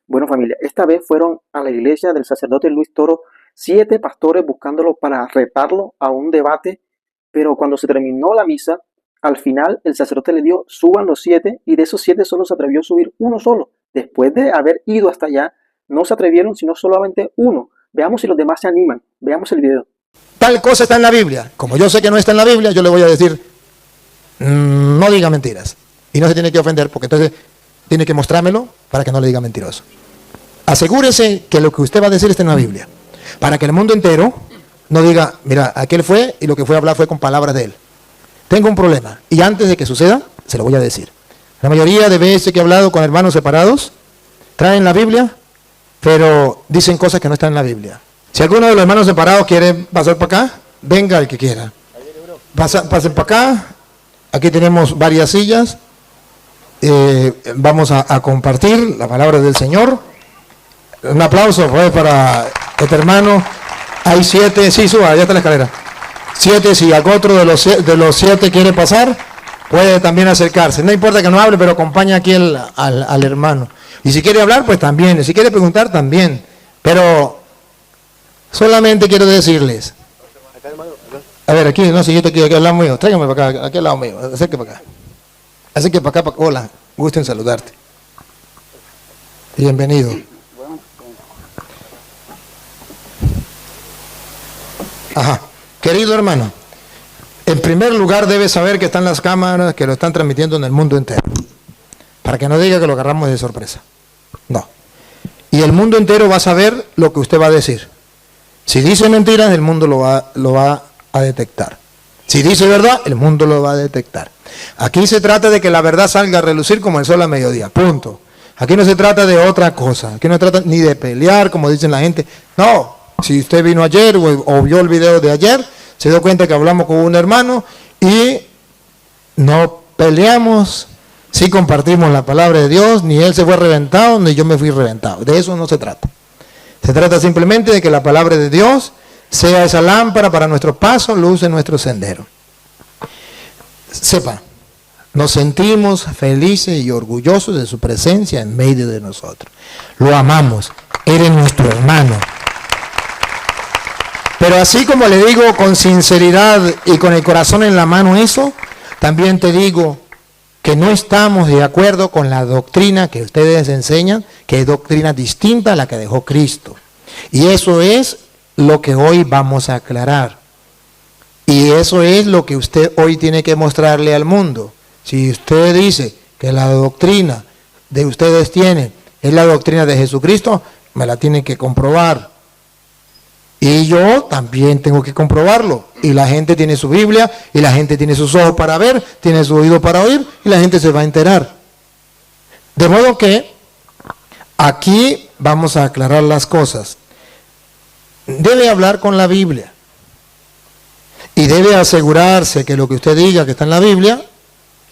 Bueno, familia, esta vez fueron a la iglesia del sacerdote Luis Toro 7 pastores buscándolo para retarlo a un debate, pero cuando se terminó la misa, al final el sacerdote le dio, suban los 7, y de esos 7 solo se atrevió a subir uno solo. Después de haber ido hasta allá, no se atrevieron sino solamente uno. Veamos si los demás se animan. Veamos el video. Tal cosa está en la Biblia. Como yo sé que no está en la Biblia, yo le voy a decir, no diga mentiras. Y no se tiene que ofender, porque entonces tiene que mostrármelo para que no le diga mentiroso. Asegúrese que lo que usted va a decir está en la Biblia, para que el mundo entero no diga, mira, aquel fue y lo que fue a hablar fue con palabras de él. Tengo un problema, y antes de que suceda, se lo voy a decir. La mayoría de veces que he hablado con hermanos separados, traen la Biblia, pero dicen cosas que no están en la Biblia. Si alguno de los hermanos separados quiere pasar para acá, venga el que quiera. Pasen para acá, aquí tenemos varias sillas, vamos a compartir la palabra del Señor. Un aplauso pues, para este hermano. Hay 7, sí, suba, allá está la escalera. 7, si algún otro de los 7 quiere pasar, puede también acercarse. No importa que no hable, pero acompaña aquí al hermano. Y si quiere hablar, pues también. Y si quiere preguntar, también. Pero solamente quiero decirles. A ver, aquí, no, si yo te quiero aquí al lado mío. Tráigame para acá, aquí al lado mío. Acerque para acá. Acerque para acá. Hola, gusto en saludarte. Bienvenido. Ajá. Querido hermano, en primer lugar debe saber que están las cámaras que lo están transmitiendo en el mundo entero. Para que no diga que lo agarramos de sorpresa. No. Y el mundo entero va a saber lo que usted va a decir. Si dice mentiras, el mundo lo va a detectar. Si dice verdad, el mundo lo va a detectar. Aquí se trata de que la verdad salga a relucir como el sol a mediodía. Punto. Aquí no se trata de otra cosa. Aquí no se trata ni de pelear, como dicen la gente. No. Si usted vino ayer o vio el video de ayer, se dio cuenta que hablamos con un hermano y no peleamos, sí compartimos la palabra de Dios, ni él se fue reventado, ni yo me fui reventado. De eso no se trata. Se trata simplemente de que la palabra de Dios sea esa lámpara para nuestro paso, luz en nuestro sendero. Sepa, nos sentimos felices y orgullosos de su presencia en medio de nosotros. Lo amamos, eres nuestro hermano. Pero así como le digo con sinceridad y con el corazón en la mano eso, también te digo que no estamos de acuerdo con la doctrina que ustedes enseñan, que es doctrina distinta a la que dejó Cristo. Y eso es lo que hoy vamos a aclarar. Y eso es lo que usted hoy tiene que mostrarle al mundo. Si usted dice que la doctrina de ustedes tiene es la doctrina de Jesucristo, me la tienen que comprobar. Y yo también tengo que comprobarlo. Y la gente tiene su Biblia, y la gente tiene sus ojos para ver, tiene su oído para oír, y la gente se va a enterar. De modo que aquí vamos a aclarar las cosas. Debe hablar con la Biblia. Y debe asegurarse que lo que usted diga que está en la Biblia,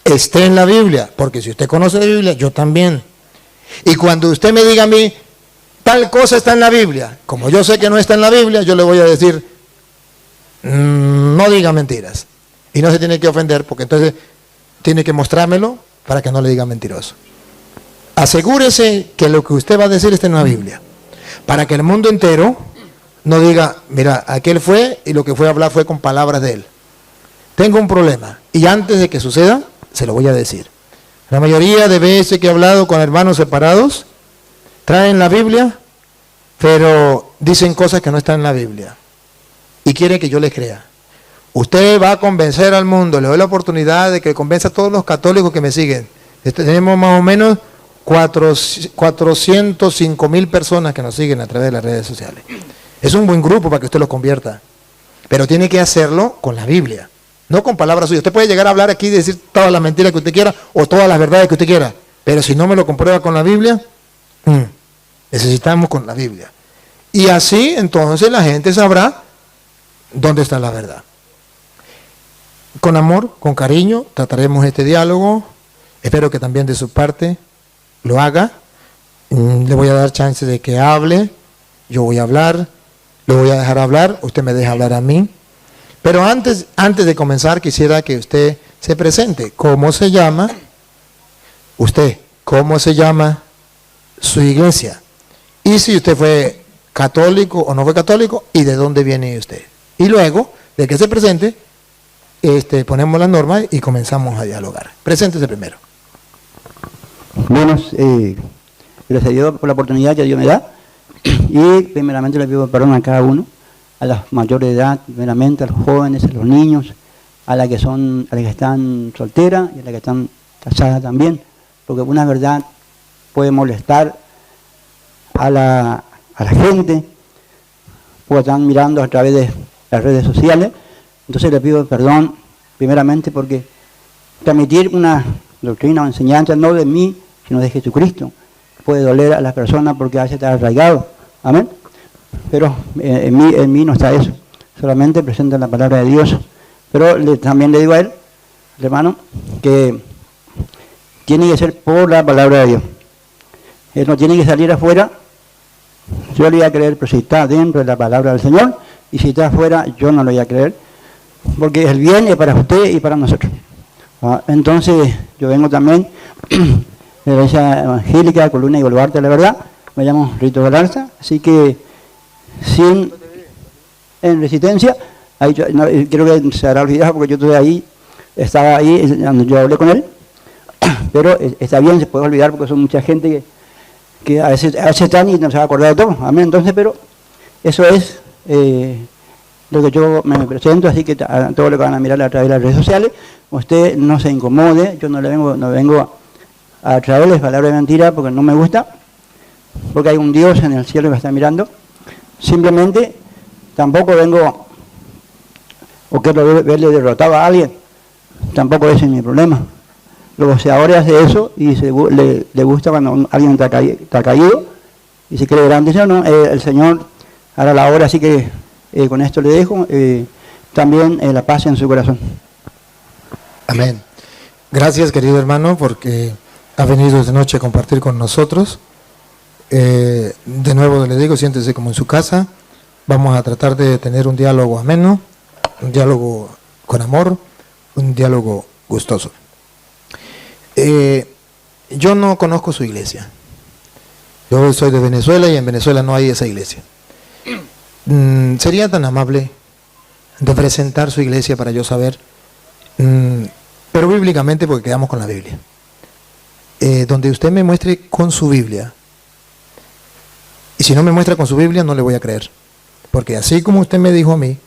esté en la Biblia. Porque si usted conoce la Biblia, yo también. Y cuando usted me diga a mí, tal cosa está en la Biblia, como yo sé que no está en la Biblia, yo le voy a decir, no diga mentiras. Y no se tiene que ofender, porque entonces tiene que mostrármelo para que no le diga mentiroso. Asegúrese que lo que usted va a decir está en la Biblia, para que el mundo entero no diga, mira, aquel fue y lo que fue a hablar fue con palabras de él. Tengo un problema, y antes de que suceda, se lo voy a decir. La mayoría de veces que he hablado con hermanos separados, traen la Biblia, pero dicen cosas que no están en la Biblia. Y quiere que yo les crea. Usted va a convencer al mundo. Le doy la oportunidad de que convenza a todos los católicos que me siguen. Tenemos más o menos 405,000 personas que nos siguen a través de las redes sociales. Es un buen grupo para que usted los convierta. Pero tiene que hacerlo con la Biblia. No con palabras suyas. Usted puede llegar a hablar aquí y decir todas las mentiras que usted quiera o todas las verdades que usted quiera. Pero si no me lo comprueba con la Biblia... necesitamos con la Biblia. Y así entonces la gente sabrá dónde está la verdad. Con amor, con cariño, trataremos este diálogo. Espero que también de su parte lo haga. Le voy a dar chance de que hable. Yo voy a hablar. Lo voy a dejar hablar. Usted me deja hablar a mí. Pero antes de comenzar quisiera que usted se presente. ¿Cómo se llama usted? ¿Cómo se llama su iglesia? y si usted fue católico o no fue católico y de dónde viene usted. Y luego de que se presente, ponemos las normas y comenzamos a dialogar. Preséntese primero. Bueno, gracias a Dios por la oportunidad que Dios me da. Y primeramente le pido perdón a cada uno, a las mayores de edad, primeramente a los jóvenes, a los niños, a las que están solteras y a las que están casadas también, porque una verdad puede molestar a la gente, porque están mirando a través de las redes sociales. Entonces le pido perdón primeramente porque transmitir una doctrina o enseñanza no de mí, sino de Jesucristo, puede doler a las personas porque a veces está arraigado. Amén. Pero en mí no está eso. Solamente presenta la palabra de Dios. Pero también le digo a él, hermano, que tiene que ser por la palabra de Dios. Él no tiene que salir afuera. Yo le voy a creer, pero si está dentro de la palabra del Señor, y si está afuera, yo no lo voy a creer. Porque el bien es para usted y para nosotros. Entonces, yo vengo también de la iglesia evangélica, Columna y Baluarte, la verdad. Me llamo Rito Galarza, así que en Resistencia, ahí creo que se habrá olvidado porque yo estaba ahí cuando yo hablé con él, pero está bien, se puede olvidar porque son mucha gente que a veces están y no se va a acordar de todo. Amén. Entonces, pero eso es lo que yo me presento, así que a todo lo que van a mirar a través de las redes sociales, usted no se incomode, yo no vengo a traerles palabras de mentira porque no me gusta, porque hay un Dios en el cielo que me está mirando. Simplemente tampoco vengo o quiero verle derrotado a alguien, tampoco ese es mi problema. Los boxeadores hacen eso y le gusta cuando alguien está caído y se cree grande. No, el Señor hará la obra, así que con esto le dejo también la paz en su corazón. Amén. Gracias, querido hermano, porque ha venido esta noche a compartir con nosotros. De nuevo le digo, siéntese como en su casa. Vamos a tratar de tener un diálogo ameno, un diálogo con amor, un diálogo gustoso. Yo no conozco su iglesia. Yo soy de Venezuela y en Venezuela no hay esa iglesia. ¿Sería tan amable de presentar su iglesia para yo saber? Pero bíblicamente, porque quedamos con la Biblia. Donde usted me muestre con su Biblia. Y si no me muestra con su Biblia, no le voy a creer. Porque así como usted me dijo a mí,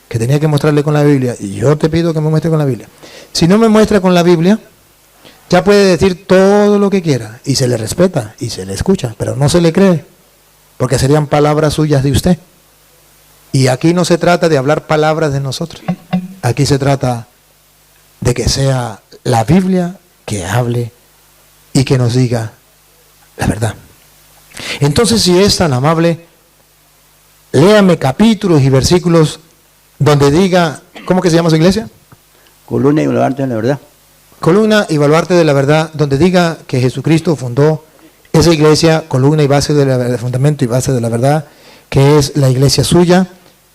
que tenía que mostrarle con la Biblia, y yo te pido que me muestre con la Biblia. Si no me muestra con la Biblia, ya puede decir todo lo que quiera, y se le respeta, y se le escucha, pero no se le cree, porque serían palabras suyas de usted. Y aquí no se trata de hablar palabras de nosotros. Aquí se trata de que sea la Biblia que hable y que nos diga la verdad. Entonces, si es tan amable, léame capítulos y versículos donde diga, ¿cómo que se llama su iglesia? Columna y Baluarte de la verdad. Columna y Baluarte de la verdad, donde diga que Jesucristo fundó esa iglesia, columna y base de la verdad, fundamento y base de la verdad, que es la iglesia suya,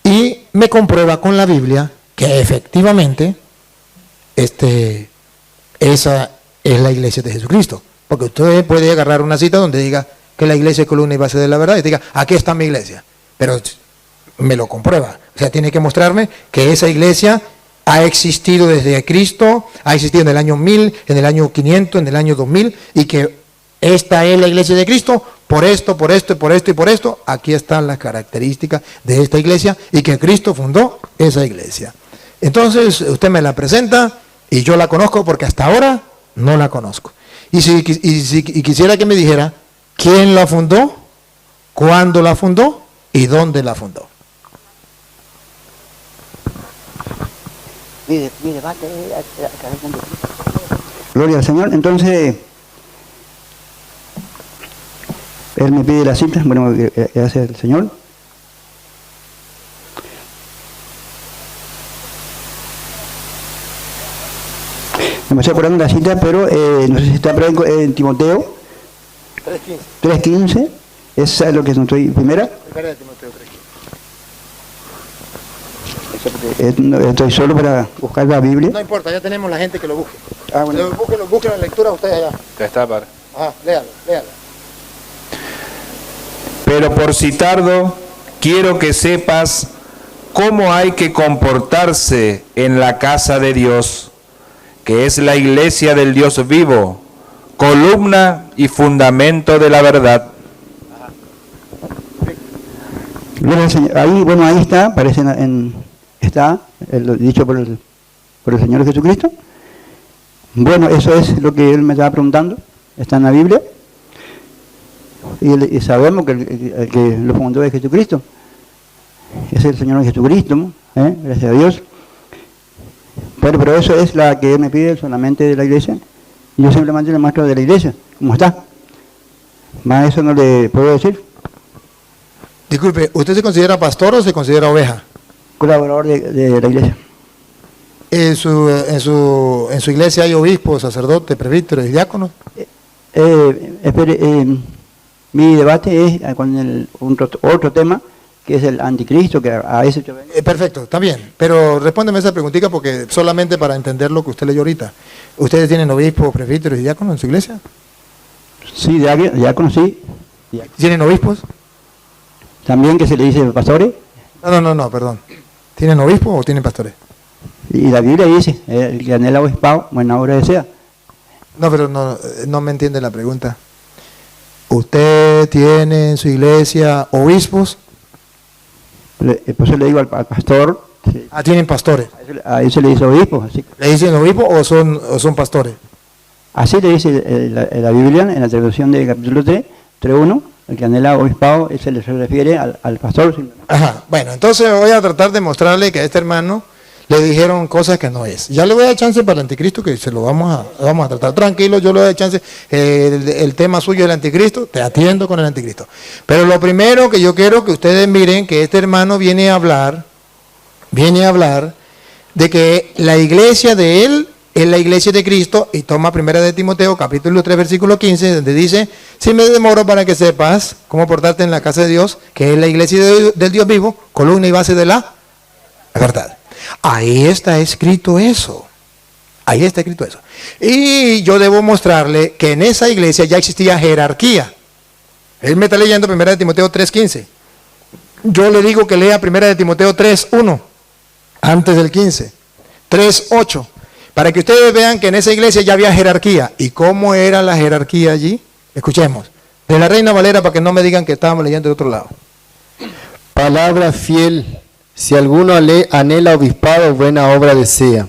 y me comprueba con la Biblia que efectivamente esa es la iglesia de Jesucristo. Porque usted puede agarrar una cita donde diga que la iglesia es columna y base de la verdad y diga, aquí está mi iglesia, pero me lo comprueba. O sea, tiene que mostrarme que esa iglesia ha existido desde Cristo, ha existido en el año 1000, en el año 500, en el año 2000, y que esta es la iglesia de Cristo, por esto, por esto, por esto y por esto. Aquí están las características de esta iglesia y que Cristo fundó esa iglesia. Entonces, usted me la presenta y yo la conozco porque hasta ahora no la conozco. Y quisiera que me dijera quién la fundó, cuándo la fundó y dónde la fundó. Gloria al Señor. Entonces, él me pide la cita. Bueno, gracias al Señor. Me estoy acordando la cita, pero no sé si está por ahí en Timoteo 3:15. Esa es lo que no estoy. Primera. Primera de Timoteo 3:15. Estoy solo para buscar la Biblia. No importa, ya tenemos la gente que lo busque. Bueno. Busquen la lectura ustedes allá. Ya está, padre. Ajá, léala. Pero por si tardo, quiero que sepas cómo hay que comportarse en la casa de Dios, que es la iglesia del Dios vivo, columna y fundamento de la verdad. Ahí está, aparece está dicho por el Señor Jesucristo. Bueno, eso es lo que él me estaba preguntando, está en la Biblia. Y sabemos que el que lo fundó es Jesucristo. Es el Señor Jesucristo, ¿no? Gracias a Dios. Pero eso es la que él me pide solamente de la iglesia. Yo simplemente le muestro de la iglesia, como está. Más eso no le puedo decir. Disculpe, ¿usted se considera pastor o se considera oveja? Colaborador de la iglesia. ¿En su iglesia hay obispos, sacerdotes, presbíteros y diáconos? Mi debate es con otro tema, que es el anticristo, que a ese... Perfecto, está bien, pero respóndeme esa preguntita porque solamente para entender lo que usted leyó ahorita. ¿Ustedes tienen obispos, presbíteros y diáconos en su iglesia? Sí, diáconos sí. ¿Tienen obispos? También que se le dice pastores. No, perdón. ¿Tienen obispos o tienen pastores? Y la Biblia dice, el que anhela obispado, buena obra desea. No, pero no me entiende la pregunta. ¿Usted tiene en su iglesia obispos? Por eso le digo al pastor. Sí. Tienen pastores. A eso le dice obispo. Así. ¿Le dicen obispo o son pastores? Así le dice la Biblia en la traducción del capítulo 3:1. El que anhela obispado, se le refiere al pastor. Ajá, bueno, entonces voy a tratar de mostrarle que a este hermano le dijeron cosas que no es. Ya le voy a dar chance para el anticristo, que se lo vamos a tratar. Tranquilo, yo le doy chance. El tema suyo del anticristo, te atiendo con el anticristo. Pero lo primero que yo quiero que ustedes miren, que este hermano viene a hablar de que la iglesia de él es la iglesia de Cristo, y toma 1 de Timoteo, capítulo 3, versículo 15, donde dice: si me demoro para que sepas cómo portarte en la casa de Dios, que es la iglesia del Dios vivo, columna y base de la verdad. Ahí está escrito eso. Ahí está escrito eso. Y yo debo mostrarle que en esa iglesia ya existía jerarquía. Él me está leyendo 1 de Timoteo 3:15. Yo le digo que lea 1 de Timoteo 3:1, antes del 15. 3:8. Para que ustedes vean que en esa iglesia ya había jerarquía. ¿Y cómo era la jerarquía allí? Escuchemos. De la Reina Valera, para que no me digan que estábamos leyendo de otro lado. Palabra fiel. Si alguno anhela obispado, buena obra desea.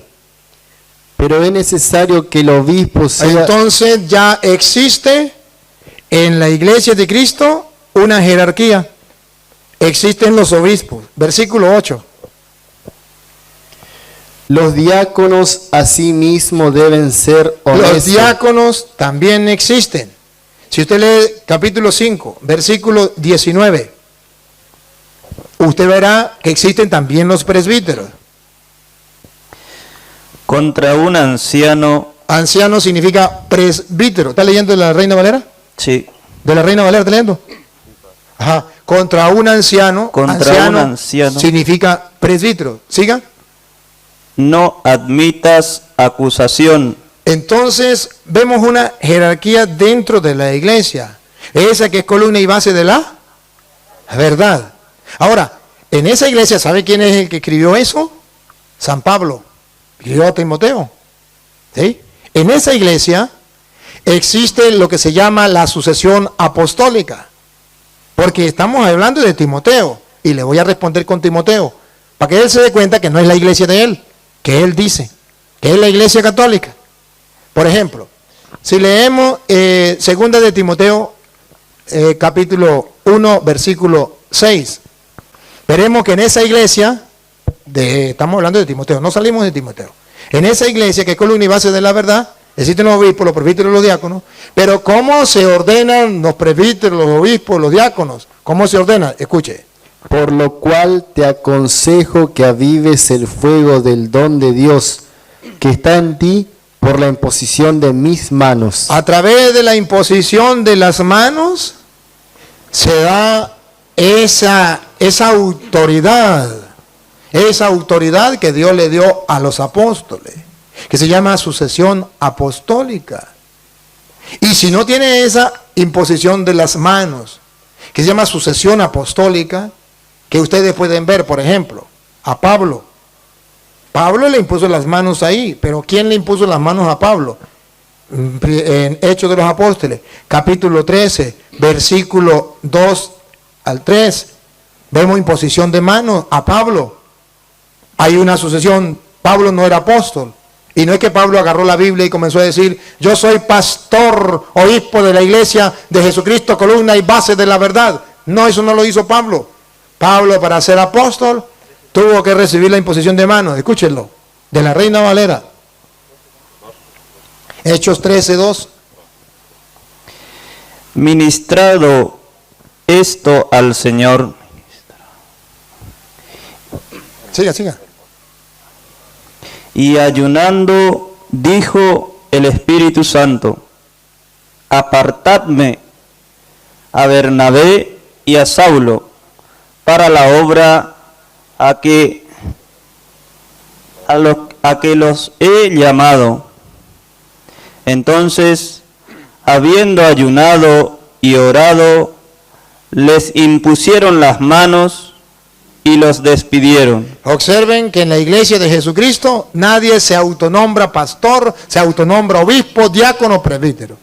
Pero es necesario que el obispo sea... Entonces ya existe en la iglesia de Cristo una jerarquía. Existen los obispos. Versículo 8. Los diáconos asimismo deben ser honestos. Los diáconos también existen. Si usted lee capítulo 5, versículo 19, usted verá que existen también los presbíteros. Contra un anciano. Anciano significa presbítero. ¿Está leyendo de la Reina Valera? Sí. ¿De la Reina Valera está leyendo? Ajá. Contra un anciano. Contra un anciano significa presbítero. ¿Siga? No admitas acusación. Entonces vemos una jerarquía dentro de la iglesia. Esa que es columna y base de la verdad. Ahora, en esa iglesia, ¿sabe quién es el que escribió eso? San Pablo. Escribió a Timoteo. ¿Sí? En esa iglesia existe lo que se llama la sucesión apostólica. Porque estamos hablando de Timoteo. Y le voy a responder con Timoteo. Para que él se dé cuenta que no es la iglesia de él. Que él dice. Que es la iglesia católica. Por ejemplo, si leemos 2 de Timoteo, capítulo 1, versículo 6, veremos que en esa iglesia, estamos hablando de Timoteo, no salimos de Timoteo, en esa iglesia que es columna y base de la verdad, existen los obispos, los presbíteros y los diáconos, pero ¿cómo se ordenan los presbíteros, los obispos, los diáconos? ¿Cómo se ordenan? Escuche. Por lo cual te aconsejo que avives el fuego del don de Dios que está en ti, por la imposición de mis manos. A través de la imposición de las manos se da esa autoridad que Dios le dio a los apóstoles, que se llama sucesión apostólica. Y si no tiene esa imposición de las manos, que se llama sucesión apostólica, que ustedes pueden ver, por ejemplo, a Pablo. Pablo le impuso las manos ahí, pero ¿quién le impuso las manos a Pablo? En Hechos de los Apóstoles, capítulo 13, versículo 2 al 3, vemos imposición de manos a Pablo. Hay una sucesión, Pablo no era apóstol, y no es que Pablo agarró la Biblia y comenzó a decir, yo soy pastor, obispo de la iglesia de Jesucristo, columna y base de la verdad. No, eso no lo hizo Pablo. Pablo, para ser apóstol, tuvo que recibir la imposición de manos, escúchenlo, de la Reina Valera. Hechos 13:2. Ministrado esto al Señor. Siga. Y ayunando, dijo el Espíritu Santo, apartadme a Bernabé y a Saulo para la obra a que los he llamado. Entonces, habiendo ayunado y orado, les impusieron las manos y los despidieron. Observen que en la iglesia de Jesucristo nadie se autonombra pastor, se autonombra obispo, diácono, presbítero.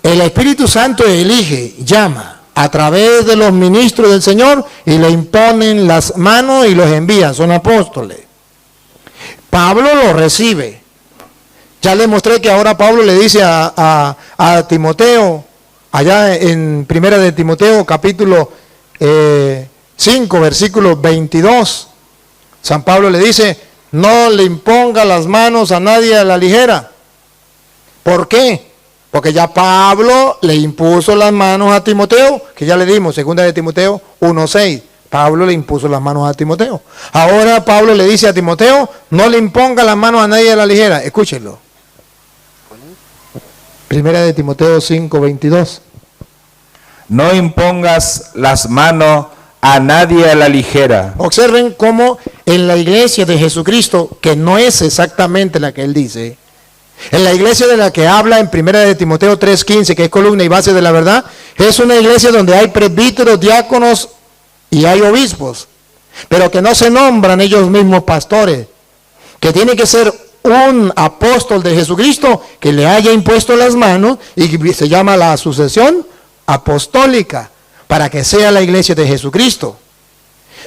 El Espíritu Santo elige, llama a través de los ministros del Señor y le imponen las manos y los envían, son apóstoles. Pablo lo recibe. Ya les mostré que ahora Pablo le dice a Timoteo, allá en Primera de Timoteo, capítulo 5, versículo 22, San Pablo le dice, no le imponga las manos a nadie a la ligera. ¿Por qué? Porque ya Pablo le impuso las manos a Timoteo, que ya le dimos, segunda de Timoteo 1:6. Pablo le impuso las manos a Timoteo. Ahora Pablo le dice a Timoteo, no le imponga las manos a nadie a la ligera. Escúchenlo. Primera de Timoteo 5:22. No impongas las manos a nadie a la ligera. Observen cómo en la iglesia de Jesucristo, que no es exactamente la que él dice, en la iglesia de la que habla en Primera de Timoteo 3:15, que es columna y base de la verdad, es una iglesia donde hay presbíteros, diáconos y hay obispos, pero que no se nombran ellos mismos pastores, que tiene que ser un apóstol de Jesucristo que le haya impuesto las manos y se llama la sucesión apostólica para que sea la iglesia de Jesucristo.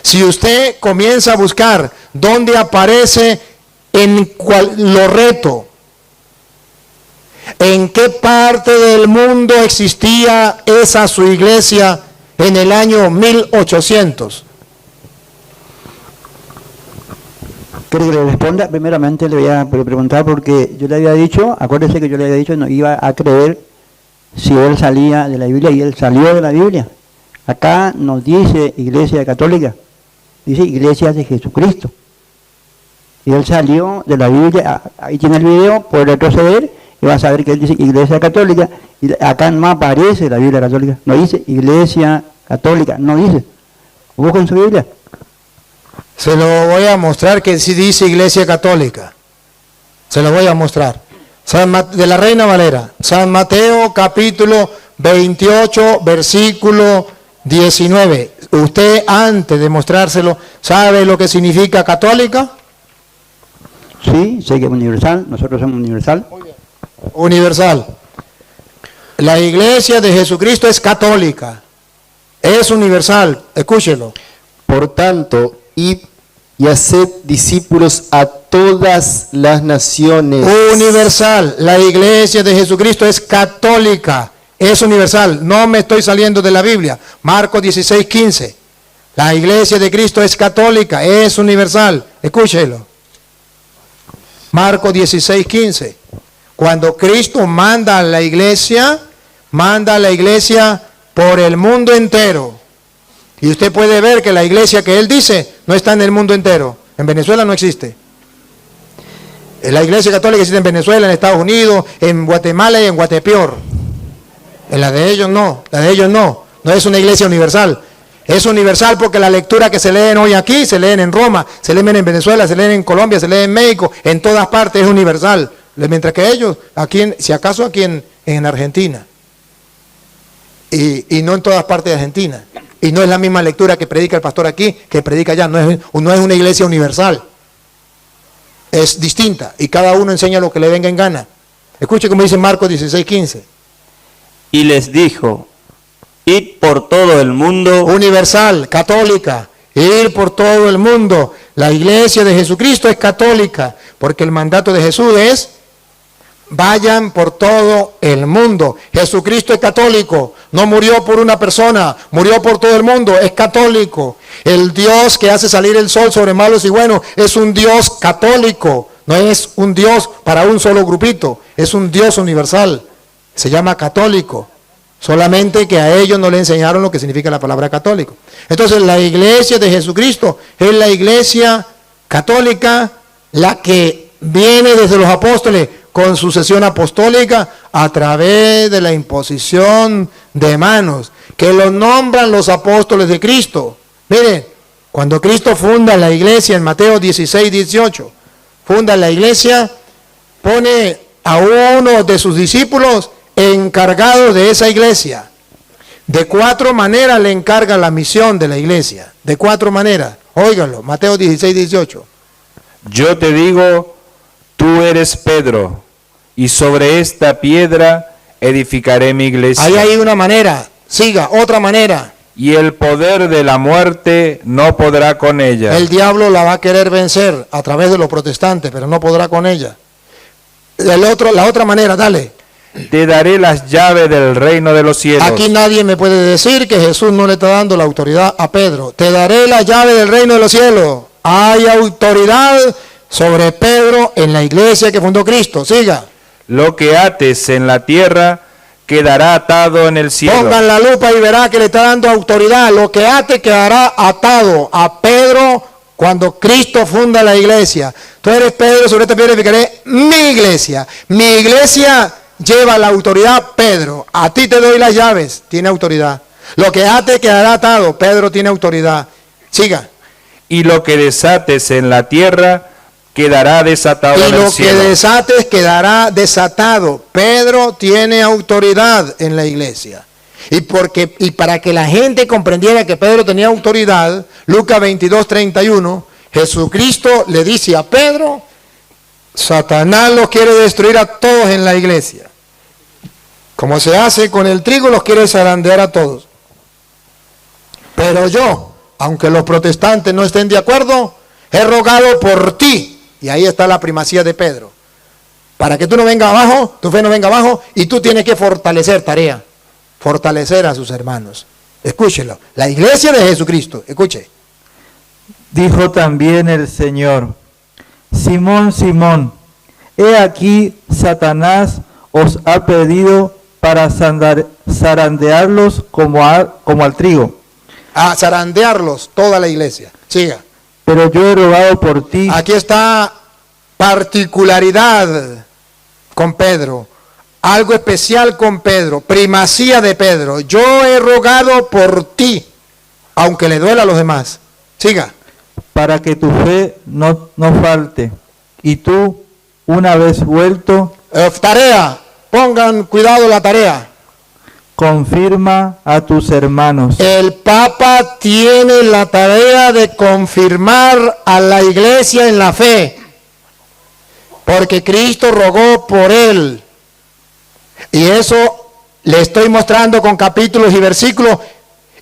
Si usted comienza a buscar dónde aparece en Loreto, en qué parte del mundo existía esa su iglesia en el año 1800. ¿Quiere que le responda? Primeramente le voy a preguntar porque yo le había dicho, acuérdese que yo le había dicho no iba a creer si él salía de la Biblia y él salió de la Biblia. Acá nos dice Iglesia Católica, dice Iglesia de Jesucristo. Y él salió de la Biblia, ahí tiene el video, puede retroceder y va a saber que él dice Iglesia Católica. Y acá no aparece la Biblia Católica, no dice Iglesia Católica, no dice. Busquen su Biblia. Se lo voy a mostrar que sí dice Iglesia Católica. Se lo voy a mostrar. De la Reina Valera. San Mateo capítulo 28, versículo 19. Usted antes de mostrárselo, ¿sabe lo que significa católica? Sí, sé que es universal, nosotros somos universal. Universal. La iglesia de Jesucristo es católica. Es universal. Escúchelo. Por tanto, id y haced discípulos a todas las naciones. Universal. La iglesia de Jesucristo es católica. Es universal. No me estoy saliendo de la Biblia. Marcos 16:15. La iglesia de Cristo es católica. Es universal. Escúchelo. Marcos 16:15. Cuando Cristo manda a la iglesia por el mundo entero. Y usted puede ver que la iglesia que él dice no está en el mundo entero. En Venezuela no existe. La iglesia católica existe en Venezuela, en Estados Unidos, en Guatemala y en Guatepeor. En la de ellos no, no es una iglesia universal. Es universal porque la lectura que se leen hoy aquí, se leen en Roma, se leen en Venezuela, se leen en Colombia, se leen en México, en todas partes es universal. Mientras que ellos, aquí si acaso aquí en Argentina. y no en todas partes de Argentina. Y no es la misma lectura que predica el pastor aquí, que predica allá. No es una iglesia universal. Es distinta. Y cada uno enseña lo que le venga en gana. Escuche como dice Marcos 16:15. Y les dijo, id por todo el mundo. Universal, católica. Ir por todo el mundo. La iglesia de Jesucristo es católica. Porque el mandato de Jesús es: vayan por todo el mundo. Jesucristo es católico, no murió por una persona, murió por todo el mundo, es católico. El Dios que hace salir el sol sobre malos y buenos es un Dios católico, no es un Dios para un solo grupito, es un Dios universal, se llama católico. Solamente que a ellos no le enseñaron lo que significa la palabra católico. Entonces la iglesia de Jesucristo es la iglesia católica, la que viene desde los apóstoles con sucesión apostólica a través de la imposición de manos, que los nombran los apóstoles de Cristo. Miren, cuando Cristo funda la iglesia en Mateo 16:18, funda la iglesia, pone a uno de sus discípulos encargado de esa iglesia. De 4 maneras le encarga la misión de la iglesia. De 4 maneras. Óiganlo, Mateo 16:18. Yo te digo, tú eres Pedro, y sobre esta piedra edificaré mi iglesia. Ahí hay una manera. Siga, otra manera. Y el poder de la muerte no podrá con ella. El diablo la va a querer vencer a través de los protestantes, pero no podrá con ella. La otra manera, dale. Te daré las llaves del reino de los cielos. Aquí nadie me puede decir que Jesús no le está dando la autoridad a Pedro. Te daré la llave del reino de los cielos. Hay autoridad sobre Pedro en la iglesia que fundó Cristo. Siga. Lo que ates en la tierra quedará atado en el cielo. Pongan la lupa y verá que le está dando autoridad. Lo que ate quedará atado. A Pedro, cuando Cristo funda la iglesia. Tú eres Pedro, sobre esta piedra edificaré mi iglesia. Mi iglesia lleva la autoridad, Pedro. A ti te doy las llaves, tiene autoridad. Lo que ate quedará atado, Pedro tiene autoridad. Siga. Y lo que desates en la tierra quedará desatado en el cielo. Y lo que desates quedará desatado. Pedro tiene autoridad en la iglesia. Y para que la gente comprendiera que Pedro tenía autoridad, Lucas 22:31, Jesucristo le dice a Pedro: Satanás los quiere destruir a todos en la iglesia. Como se hace con el trigo, los quiere zarandear a todos. Pero yo, aunque los protestantes no estén de acuerdo, he rogado por ti. Y ahí está la primacía de Pedro. Para que tú no vengas abajo, tu fe no venga abajo, y tú tienes que fortalecer tarea. Fortalecer a sus hermanos. Escúchelo. La iglesia de Jesucristo, escuche. Dijo también el Señor: Simón, Simón, he aquí Satanás os ha pedido para zarandearlos como al trigo. A zarandearlos, toda la iglesia. Siga. Pero yo he rogado por ti. Aquí está particularidad con Pedro. Algo especial con Pedro. Primacía de Pedro. Yo he rogado por ti, aunque le duela a los demás. Siga. Para que tu fe no falte. Y tú, una vez vuelto, Tarea. Pongan cuidado la tarea. confirma a tus hermanos. El Papa tiene la tarea de confirmar a la iglesia en la fe. Porque Cristo rogó por él. Y eso le estoy mostrando con capítulos y versículos.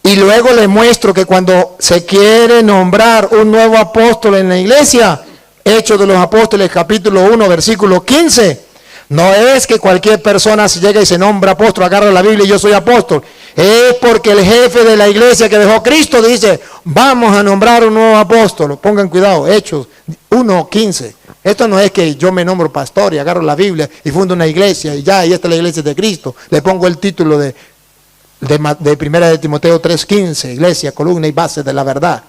Y luego le muestro que cuando se quiere nombrar un nuevo apóstol en la iglesia, Hechos de los Apóstoles, capítulo 1, versículo 15, no es que cualquier persona se llega y se nombra apóstol, agarra la Biblia y yo soy apóstol. Es porque el jefe de la iglesia que dejó Cristo dice: vamos a nombrar un nuevo apóstol. Pongan cuidado, Hechos 1, 15. Esto no es que yo me nombro pastor y agarro la Biblia y fundo una iglesia y ya, y esta es la iglesia de Cristo. Le pongo el título de primera de Timoteo 3:15, iglesia, columna y base de la verdad.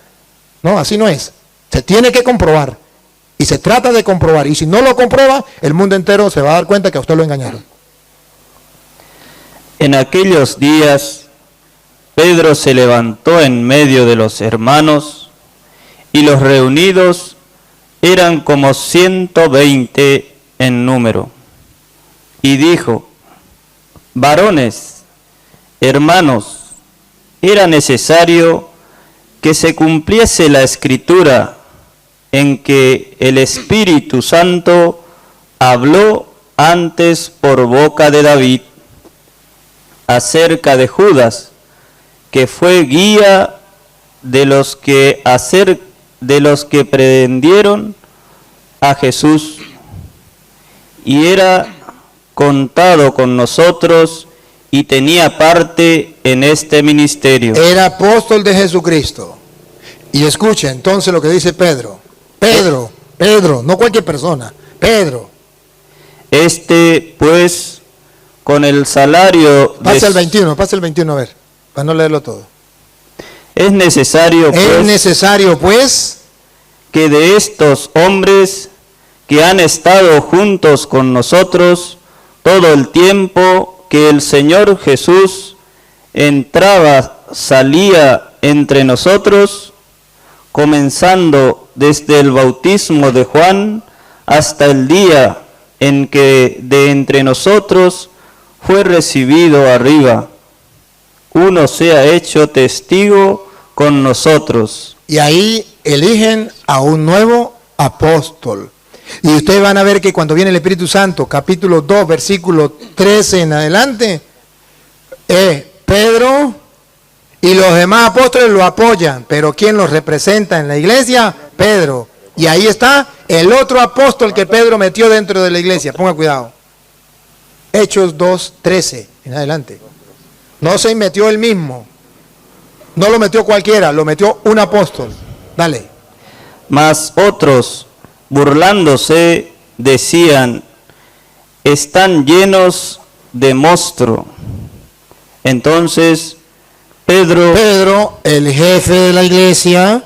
No, así no es. Se tiene que comprobar. Y se trata de comprobar. Y si no lo comprueba, el mundo entero se va a dar cuenta que a usted lo engañaron. En aquellos días, Pedro se levantó en medio de los hermanos, y los reunidos eran como 120 en número. Y dijo: varones, hermanos, era necesario que se cumpliese la Escritura en que el Espíritu Santo habló antes por boca de David acerca de Judas, que fue guía de los que prendieron a Jesús y era contado con nosotros y tenía parte en este ministerio. Era apóstol de Jesucristo. Y escucha entonces lo que dice Pedro. Pedro, no cualquier persona, Pedro. Este, pues, con el salario... Pasa el 21 a ver, para no leerlo todo. Es necesario, pues, que de estos hombres que han estado juntos con nosotros todo el tiempo que el Señor Jesús entraba, salía entre nosotros, comenzando desde el bautismo de Juan hasta el día en que de entre nosotros fue recibido arriba, uno sea hecho testigo con nosotros. Y ahí eligen a un nuevo apóstol. Y ustedes van a ver que cuando viene el Espíritu Santo, capítulo 2, versículo 13 en adelante, Pedro y los demás apóstoles lo apoyan, pero ¿quién los representa en la iglesia? Pedro. Y ahí está el otro apóstol que Pedro metió dentro de la iglesia. Ponga cuidado. Hechos 2, 13 en adelante. No se metió él mismo. No lo metió cualquiera, lo metió un apóstol. Dale. Mas otros, burlándose, decían, están llenos de monstruo. Entonces Pedro, el jefe de la iglesia,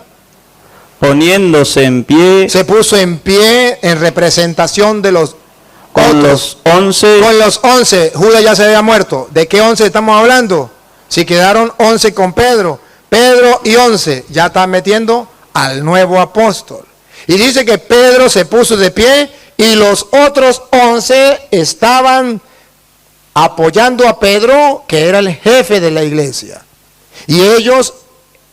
poniéndose en pie, se puso en pie en representación de los con otros. los 11, Con los 11, Judas ya se había muerto. ¿De qué 11 estamos hablando? Si quedaron 11 con Pedro y 11, ya están metiendo al nuevo apóstol. Y dice que Pedro se puso de pie y los otros 11 estaban apoyando a Pedro, que era el jefe de la iglesia. Y ellos,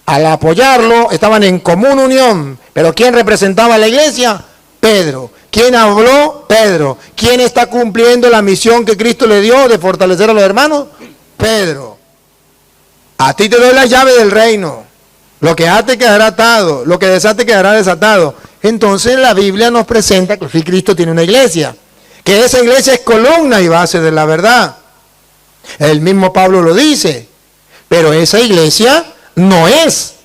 al apoyarlo, estaban en común unión. Pero ¿quién representaba a la iglesia? Pedro. ¿Quién habló? Pedro. ¿Quién está cumpliendo la misión que Cristo le dio de fortalecer a los hermanos? Pedro. A ti te doy la llave del reino. Lo que ate quedará atado, lo que desate quedará desatado. Entonces la Biblia nos presenta que Cristo tiene una iglesia, que esa iglesia es columna y base de la verdad. El mismo Pablo lo dice, pero esa iglesia no es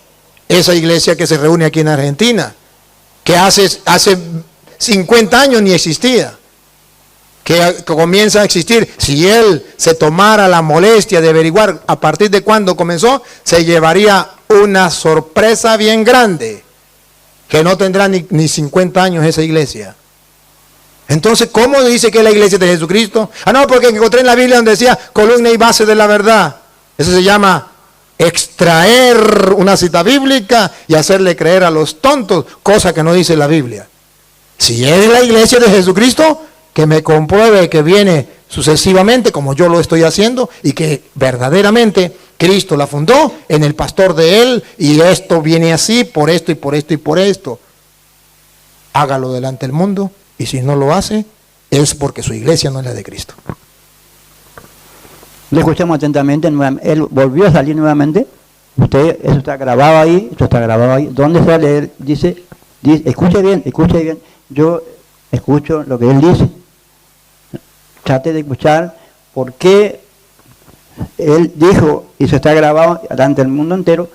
esa iglesia que se reúne aquí en Argentina, que hace 50 años ni existía, que comienza a existir. Si él se tomara la molestia de averiguar a partir de cuándo comenzó, se llevaría una sorpresa bien grande, que no tendrá ni 50 años esa iglesia. Entonces, ¿cómo dice que es la iglesia de Jesucristo? No, porque encontré en la Biblia donde decía columna y base de la verdad. Eso se llama extraer una cita bíblica y hacerle creer a los tontos cosa que no dice la Biblia. Si es la iglesia de Jesucristo, que me compruebe que viene sucesivamente, como yo lo estoy haciendo, y que verdaderamente Cristo la fundó en el pastor de él, y esto viene así, por esto y por esto y por esto. Hágalo delante del mundo, y si no lo hace, es porque su iglesia no es la de Cristo. Le escuchamos atentamente, él volvió a salir nuevamente. Eso está grabado ahí, ¿Dónde sale? Él dice, escuche bien. Yo escucho lo que él dice. Trate de escuchar por qué él dijo, y eso está grabado delante del mundo entero.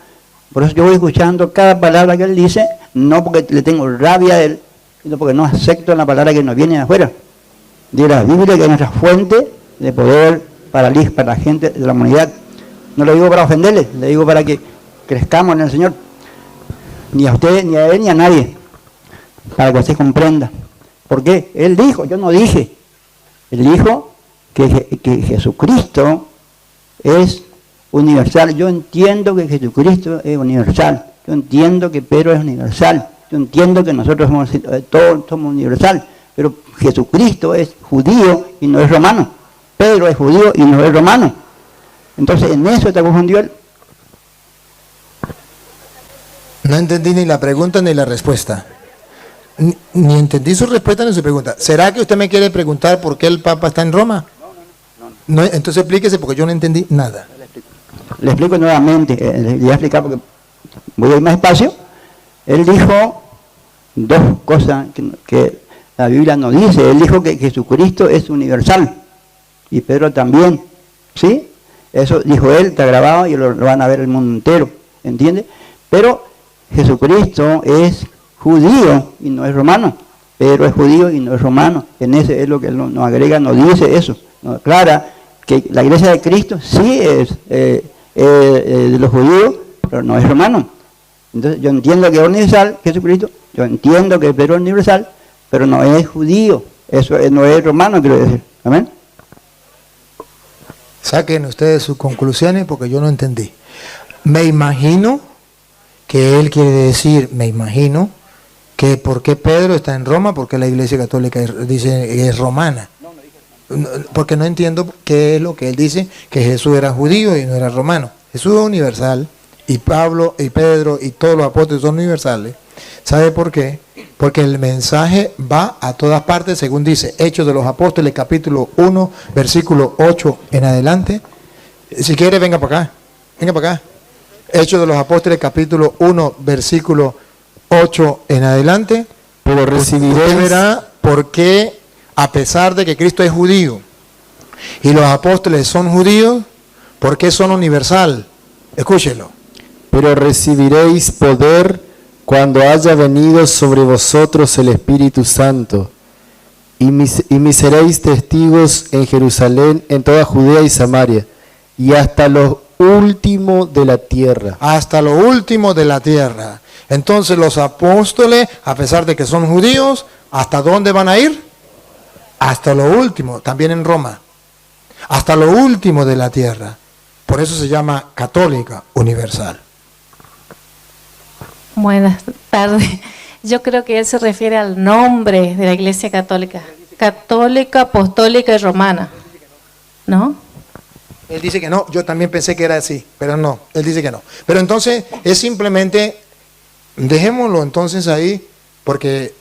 Por eso yo voy escuchando cada palabra que él dice, no porque le tengo rabia a él, sino porque no acepto la palabra que nos viene de afuera. De la Biblia, que es nuestra fuente de poder para la gente de la humanidad. No lo digo para ofenderle, le digo para que crezcamos en el Señor. Ni a usted, ni a él, ni a nadie. Para que usted comprenda. ¿Por qué? Él dijo, yo no dije. Él dijo que Jesucristo es universal. Yo entiendo que Jesucristo es universal. Yo entiendo que Pedro es universal. Yo entiendo que nosotros todos somos universal. Pero Jesucristo es judío y no es romano. Pedro es judío y no es romano. Entonces, en eso está confundido él. No entendí ni la pregunta ni la respuesta. Ni entendí su respuesta ni su pregunta. ¿Será que usted me quiere preguntar por qué el Papa está en Roma? No, entonces explíquese porque yo no entendí nada. Le explico nuevamente, le voy a explicar porque voy a ir más despacio. Él dijo dos cosas que la Biblia no dice. Él dijo que Jesucristo es universal y Pedro también, ¿sí? Eso dijo él, está grabado y lo van a ver el mundo entero, ¿entiende? Pero Jesucristo es judío y no es romano. Pedro es judío y no es romano. En ese es lo que él nos agrega, nos dice eso, nos aclara que la iglesia de Cristo sí es de los judíos, pero no es romano. Entonces yo entiendo que es universal Jesucristo, yo entiendo que Pedro es universal, pero no es judío, eso no es romano, quiero decir. Amén. Saquen ustedes sus conclusiones porque yo no entendí. Me imagino que él quiere decir, que por qué Pedro está en Roma, porque la iglesia católica dice que es romana. Porque no entiendo qué es lo que él dice, que Jesús era judío y no era romano. Jesús es universal y Pablo y Pedro y todos los apóstoles son universales. ¿Sabe por qué? Porque el mensaje va a todas partes, según dice Hechos de los Apóstoles, capítulo 1, versículo 8 en adelante. Si quiere, venga para acá. Hechos de los Apóstoles, capítulo 1, versículo 8 en adelante. Pero recibiréis... Usted verá por qué, a pesar de que Cristo es judío y los apóstoles son judíos, ¿por qué son universal? Escúchelo. Pero recibiréis poder cuando haya venido sobre vosotros el Espíritu Santo, y me seréis testigos en Jerusalén, en toda Judea y Samaria, y hasta lo último de la tierra. Hasta lo último de la tierra. Entonces los apóstoles, a pesar de que son judíos, ¿hasta dónde van a ir? Hasta lo último, también en Roma. Hasta lo último de la tierra. Por eso se llama católica universal. Buenas tardes. Yo creo que él se refiere al nombre de la Iglesia Católica. Católica, apostólica y romana. ¿No? Él dice que no, yo también pensé que era así, pero no, él dice que no. Pero entonces es simplemente, dejémoslo entonces ahí, porque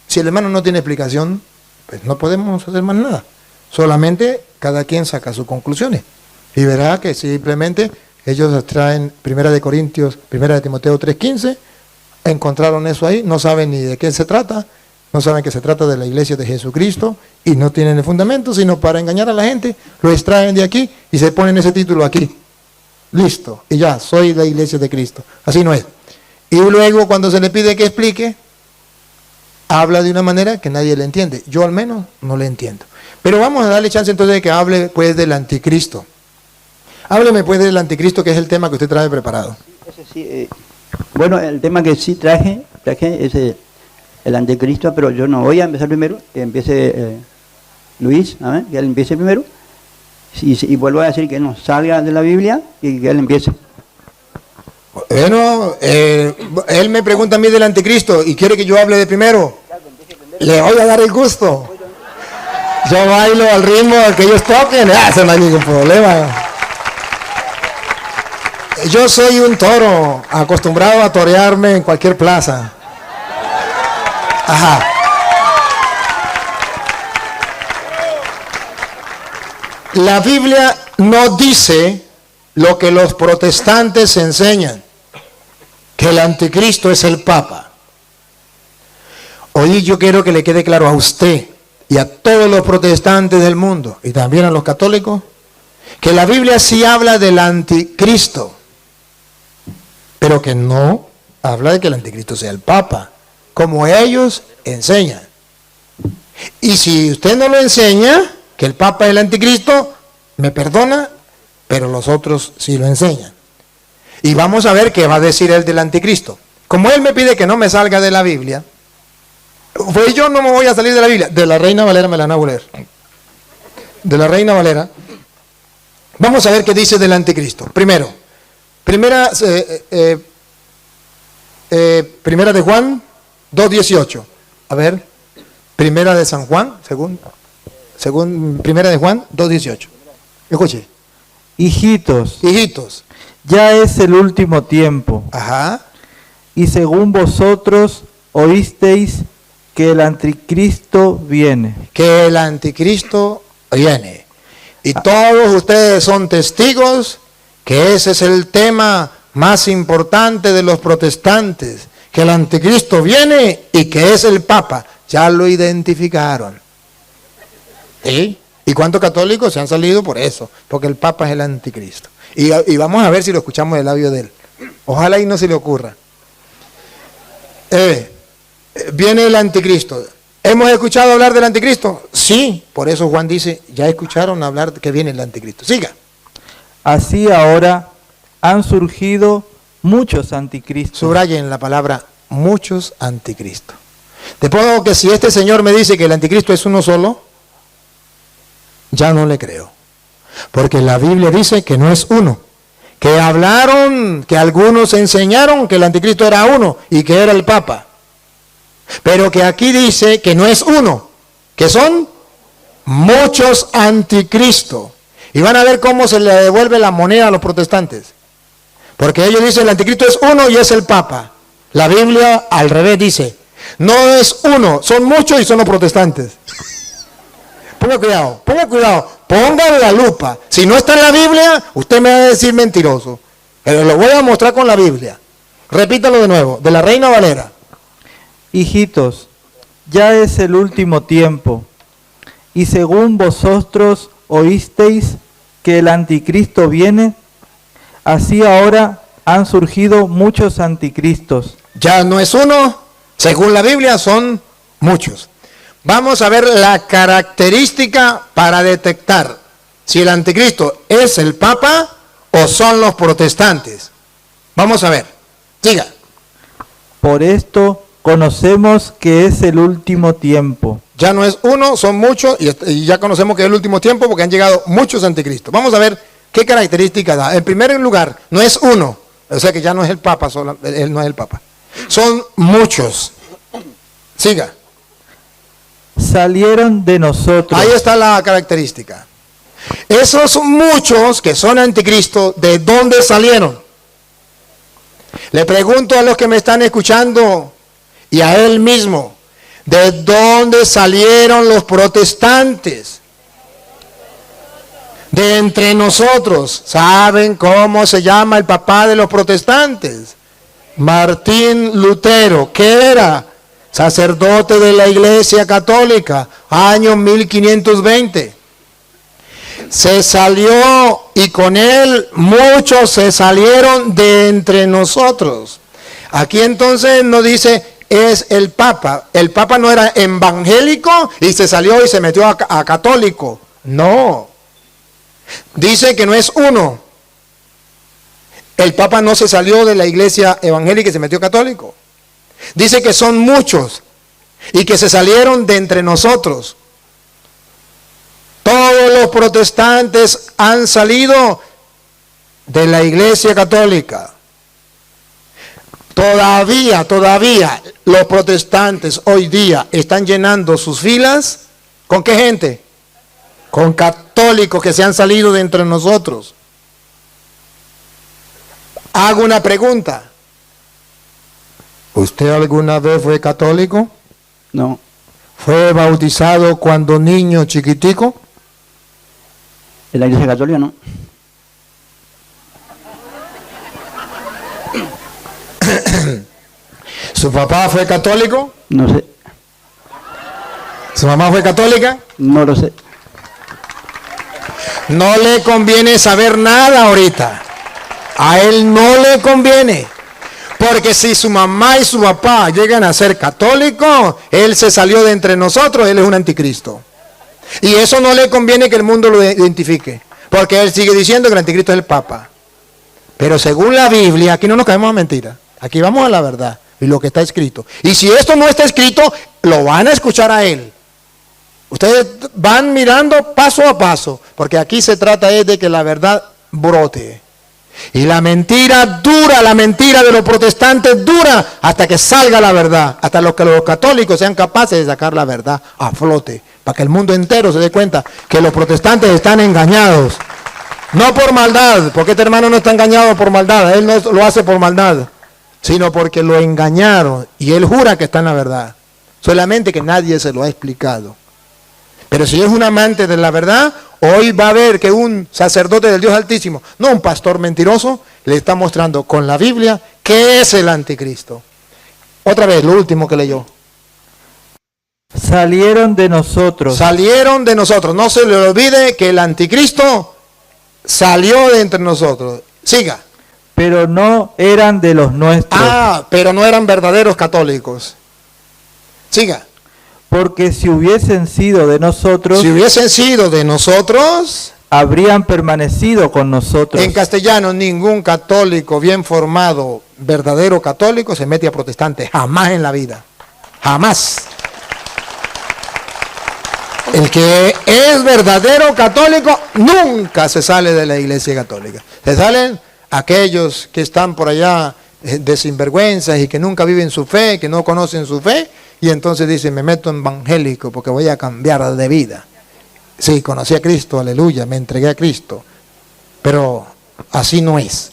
si el hermano no tiene explicación, pues no podemos hacer más nada. Solamente cada quien saca sus conclusiones. Y verá que simplemente ellos traen 1 de Corintios, 1 de Timoteo 3:15, encontraron eso ahí, no saben ni de qué se trata, no saben que se trata de la iglesia de Jesucristo y no tienen el fundamento, sino para engañar a la gente, lo extraen de aquí y se ponen ese título aquí. Listo, y ya, soy la iglesia de Cristo. Así no es. Y luego cuando se le pide que explique, habla de una manera que nadie le entiende. Yo al menos no le entiendo. Pero vamos a darle chance entonces de que hable pues del anticristo. Hábleme pues del anticristo, que es el tema que usted trae preparado. Ese sí, bueno, el tema que sí traje es el anticristo, pero yo no voy a empezar primero, que empiece Luis, ¿sabes? Que él empiece primero, y vuelvo a decir que no salga de la Biblia y que él empiece. Bueno, él me pregunta a mí del anticristo y quiere que yo hable de primero. Le voy a dar el gusto. Yo bailo al ritmo al que ellos toquen, eso no hay ningún problema. Yo soy un toro, acostumbrado a torearme en cualquier plaza. Ajá. La Biblia no dice lo que los protestantes enseñan, que el anticristo es el Papa. Hoy yo quiero que le quede claro a usted y a todos los protestantes del mundo, y también a los católicos, que la Biblia sí habla del anticristo, pero que no habla de que el anticristo sea el Papa, como ellos enseñan. Y si usted no lo enseña, que el Papa es el anticristo, me perdona, pero los otros sí lo enseñan. Y vamos a ver qué va a decir él del anticristo. Como él me pide que no me salga de la Biblia, pues yo no me voy a salir de la Biblia. De la Reina Valera me la van a leer. De la Reina Valera. Vamos a ver qué dice del anticristo. Primera de Juan 2:18. A ver, primera de San Juan, según primera de Juan 2:18. Escuche. Hijitos, Hijitos. ya es el último tiempo, Ajá. y según vosotros oísteis que el anticristo viene. Que el anticristo viene. Y todos ustedes son testigos que ese es el tema más importante de los protestantes, que el anticristo viene y que es el Papa. Ya lo identificaron. ¿Sí? ¿Y cuántos católicos se han salido por eso? Porque el Papa es el anticristo. Y vamos a ver si lo escuchamos del labio de él. Ojalá y no se le ocurra. Viene el anticristo. ¿Hemos escuchado hablar del anticristo? Sí, por eso Juan dice, ya escucharon hablar de que viene el anticristo. Siga. Así ahora han surgido muchos anticristos. Subrayen la palabra muchos anticristos. De modo que si este señor me dice que el anticristo es uno solo, ya no le creo. Porque la Biblia dice que no es uno. Que hablaron, que algunos enseñaron que el anticristo era uno y que era el Papa. Pero que aquí dice que no es uno, que son muchos anticristos. Y van a ver cómo se le devuelve la moneda a los protestantes. Porque ellos dicen el anticristo es uno y es el Papa. La Biblia al revés dice, no es uno, son muchos y son los protestantes. Ponga cuidado, pongan la lupa. Si no está en la Biblia, usted me va a decir mentiroso. Pero lo voy a mostrar con la Biblia. Repítalo de nuevo, de la Reina Valera. Hijitos, ya es el último tiempo, y según vosotros oísteis que el anticristo viene, así ahora han surgido muchos anticristos. Ya no es uno, según la Biblia son muchos. Vamos a ver la característica para detectar si el anticristo es el Papa o son los protestantes. Vamos a ver, siga. Por esto conocemos que es el último tiempo. Ya no es uno, son muchos y ya conocemos que es el último tiempo porque han llegado muchos anticristos. Vamos a ver qué características da. En primer lugar, no es uno, o sea que ya no es el Papa, él no es el Papa. Son muchos. Siga. Salieron de nosotros. Ahí está la característica. Esos muchos que son anticristos, ¿de dónde salieron? Le pregunto a los que me están escuchando y a él mismo, ¿de dónde salieron los protestantes? De entre nosotros. ¿Saben cómo se llama el papá de los protestantes? Martín Lutero. ¿Qué era? Sacerdote de la Iglesia Católica, año 1520. Se salió y con él muchos se salieron de entre nosotros. Aquí entonces nos dice, es el Papa. El Papa no era evangélico y se salió y se metió a católico. No. Dice que no es uno. El Papa no se salió de la Iglesia evangélica y se metió católico. Dice que son muchos y que se salieron de entre nosotros. Todos los protestantes han salido de la Iglesia Católica. Todavía los protestantes hoy día están llenando sus filas. ¿Con qué gente? Con católicos que se han salido de entre nosotros. Hago una pregunta. ¿Usted alguna vez fue católico? No, ¿Fue bautizado cuando niño chiquitico? en la Iglesia Católica no. ¿Su papá fue católico? No sé, ¿Su mamá fue católica? no lo sé. No le conviene saber nada ahorita. A él no le conviene. Porque si su mamá y su papá llegan a ser católicos, él se salió de entre nosotros, él es un anticristo. Y eso no le conviene que el mundo lo identifique. Porque él sigue diciendo que el anticristo es el Papa. Pero según la Biblia, aquí no nos caemos a mentiras. Aquí vamos a la verdad y lo que está escrito. Y si esto no está escrito, lo van a escuchar a él. Ustedes van mirando paso a paso, porque aquí se trata de que la verdad brote. Y la mentira dura, la mentira de los protestantes dura hasta que salga la verdad, hasta que los católicos sean capaces de sacar la verdad a flote, para que el mundo entero se dé cuenta que los protestantes están engañados. No por maldad, porque este hermano no está engañado por maldad, él no lo hace por maldad, sino porque lo engañaron y él jura que está en la verdad, solamente que nadie se lo ha explicado. Pero si es un amante de la verdad, hoy va a ver que un sacerdote del Dios Altísimo, no un pastor mentiroso, le está mostrando con la Biblia qué es el anticristo. Otra vez, lo último que leyó. Salieron de nosotros. Salieron de nosotros. No se le olvide que el anticristo salió de entre nosotros. Siga. Pero no eran de los nuestros. Pero no eran verdaderos católicos. Siga. Porque si hubiesen sido de nosotros, habrían permanecido con nosotros. En castellano, ningún católico bien formado, verdadero católico, se mete a protestante. Jamás en la vida. Jamás. El que es verdadero católico nunca se sale de la Iglesia Católica. Se salen aquellos que están por allá de sinvergüenzas y que nunca viven su fe, que no conocen su fe, y entonces dicen, me meto en evangélico porque voy a cambiar de vida. Sí, conocí a Cristo, aleluya, me entregué a Cristo, pero así no es.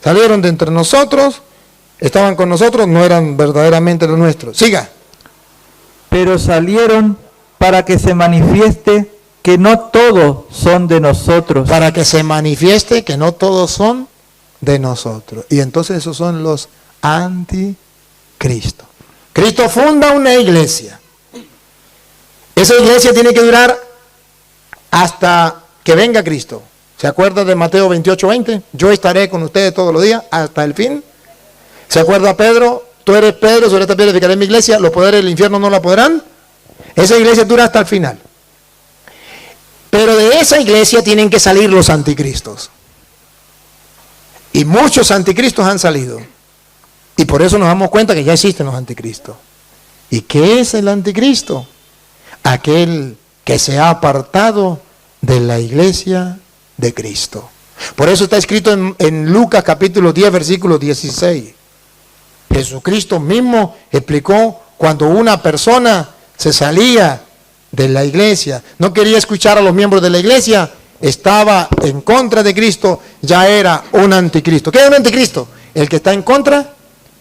Salieron de entre nosotros, estaban con nosotros, no eran verdaderamente los nuestros. Siga. Pero salieron para que se manifieste que no todos son de nosotros. Para que se manifieste que no todos son de nosotros. Y entonces esos son los anticristo. Cristo funda una iglesia. Esa iglesia tiene que durar hasta que venga Cristo. ¿Se acuerda de Mateo 28:20? Yo estaré con ustedes todos los días hasta el fin. ¿Se acuerda Pedro? Tú eres Pedro, sobre esta piedra edificaré mi iglesia, los poderes del infierno no la podrán. Esa iglesia dura hasta el final. Pero de esa iglesia tienen que salir los anticristos. Y muchos anticristos han salido. Y por eso nos damos cuenta que ya existen los anticristos. ¿Y qué es el anticristo? Aquel que se ha apartado de la iglesia de Cristo. Por eso está escrito en Lucas capítulo 10, versículo 16. Jesucristo mismo explicó cuando una persona se salía de la iglesia, no quería escuchar a los miembros de la iglesia, estaba en contra de Cristo, ya era un anticristo. ¿Qué es un anticristo? El que está en contra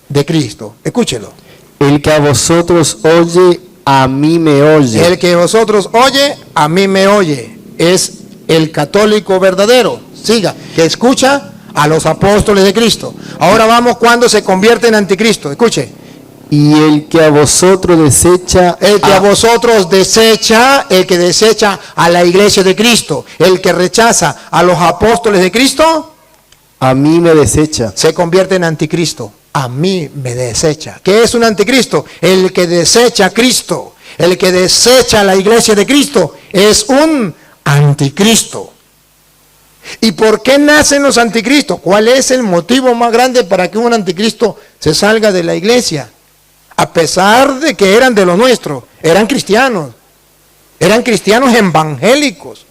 de Cristo. Escúchelo. El que a vosotros oye, a mí me oye. El que vosotros oye, a mí me oye. Es el católico verdadero. Siga, que escucha a los apóstoles de Cristo. Ahora vamos cuando se convierte en anticristo. Escuche. Y el que a vosotros desecha, el que a vosotros desecha, el que desecha a la iglesia de Cristo, el que rechaza a los apóstoles de Cristo, a mí me desecha. Se convierte en anticristo. A mí me desecha. ¿Qué es un anticristo? El que desecha a Cristo, el que desecha a la iglesia de Cristo, es un anticristo. ¿Y por qué nacen los anticristos? ¿Cuál es el motivo más grande para que un anticristo se salga de la iglesia? A pesar de que eran de lo nuestro, eran cristianos evangélicos.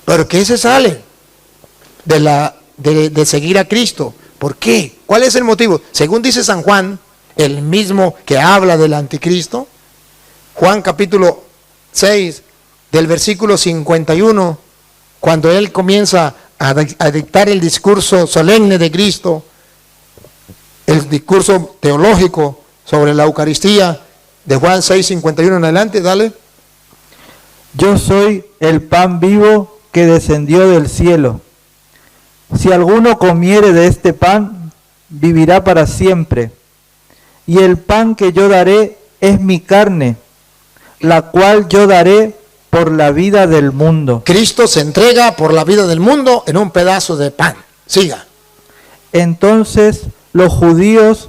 ¿Pero qué se sale de seguir a Cristo? ¿Por qué? ¿Cuál es el motivo? Según dice San Juan, el mismo que habla del anticristo, Juan capítulo 6, del versículo 51, cuando él comienza a dictar el discurso solemne de Cristo, el discurso teológico sobre la Eucaristía, de Juan 6, 51 en adelante, dale. Yo soy el pan vivo que descendió del cielo. Si alguno comiere de este pan, vivirá para siempre. Y el pan que yo daré es mi carne, la cual yo daré por la vida del mundo. Cristo se entrega por la vida del mundo en un pedazo de pan. Siga. Entonces los judíos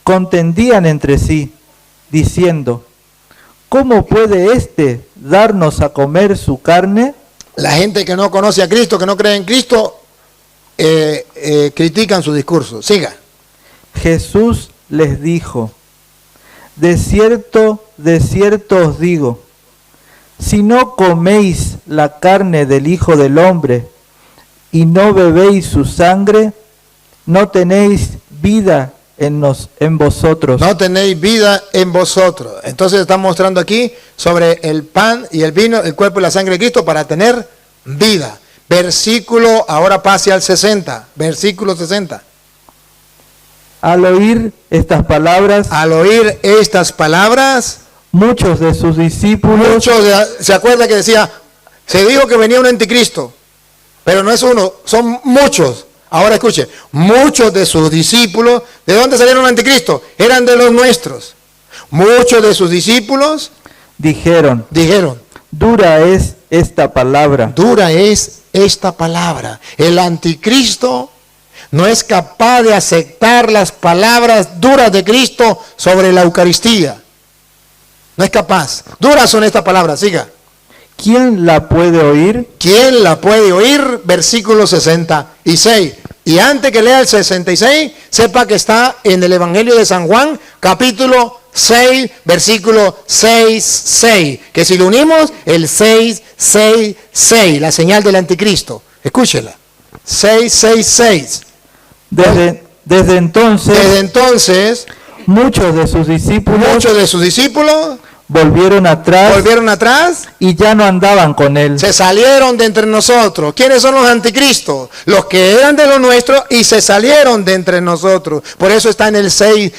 contendían entre sí, diciendo, ¿cómo puede éste darnos a comer su carne? La gente que no conoce a Cristo, que no cree en Cristo, critican su discurso. Siga. Jesús les dijo, de cierto os digo, si no coméis la carne del Hijo del Hombre y no bebéis su sangre, no tenéis vida en vosotros. No tenéis vida en vosotros. Entonces está mostrando aquí sobre el pan y el vino, el cuerpo y la sangre de Cristo para tener vida. Versículo, ahora pase al 60, versículo 60. Al oír estas palabras, Al oír estas palabras, muchos de sus discípulos se acuerda que decía, se dijo que venía un anticristo, pero no es uno, son muchos. Ahora escuche, muchos de sus discípulos, ¿de dónde salieron el anticristo? Eran de los nuestros. Muchos de sus discípulos dijeron, dura es esta palabra. dura es esta palabra. El anticristo no es capaz de aceptar las palabras duras de Cristo sobre la Eucaristía. No es capaz. Duras son estas palabras, siga. ¿Quién la puede oír? ¿Quién la puede oír? Versículo 66. Y antes que lea el 66, sepa que está en el Evangelio de San Juan, capítulo 6, versículo 6. Que si lo unimos, el 6, la señal del anticristo. Escúchela. 6. Desde entonces, muchos de sus discípulos volvieron atrás y ya no andaban con él. se salieron de entre nosotros. ¿Quiénes son los anticristos? Los que eran de lo nuestro y se salieron de entre nosotros. Por eso está en el 6,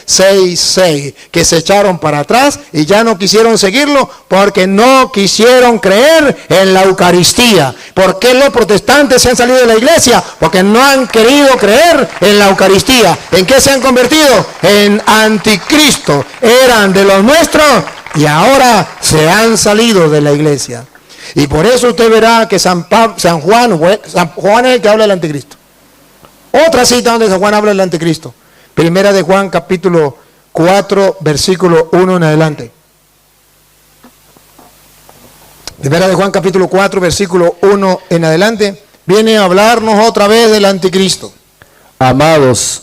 que se echaron para atrás y ya no quisieron seguirlo porque no quisieron creer en la Eucaristía. ¿Por qué los protestantes se han salido de la iglesia? Porque no han querido creer en la Eucaristía. ¿En qué se han convertido? En anticristo. Eran de los nuestros y ahora se han salido de la iglesia. Y por eso usted verá que San Juan es el que habla del anticristo. Otra cita donde San Juan habla del anticristo. Primera de Juan, capítulo 4, versículo 1 en adelante. Primera de Juan, capítulo 4, versículo 1 en adelante. Viene a hablarnos otra vez del anticristo. Amados,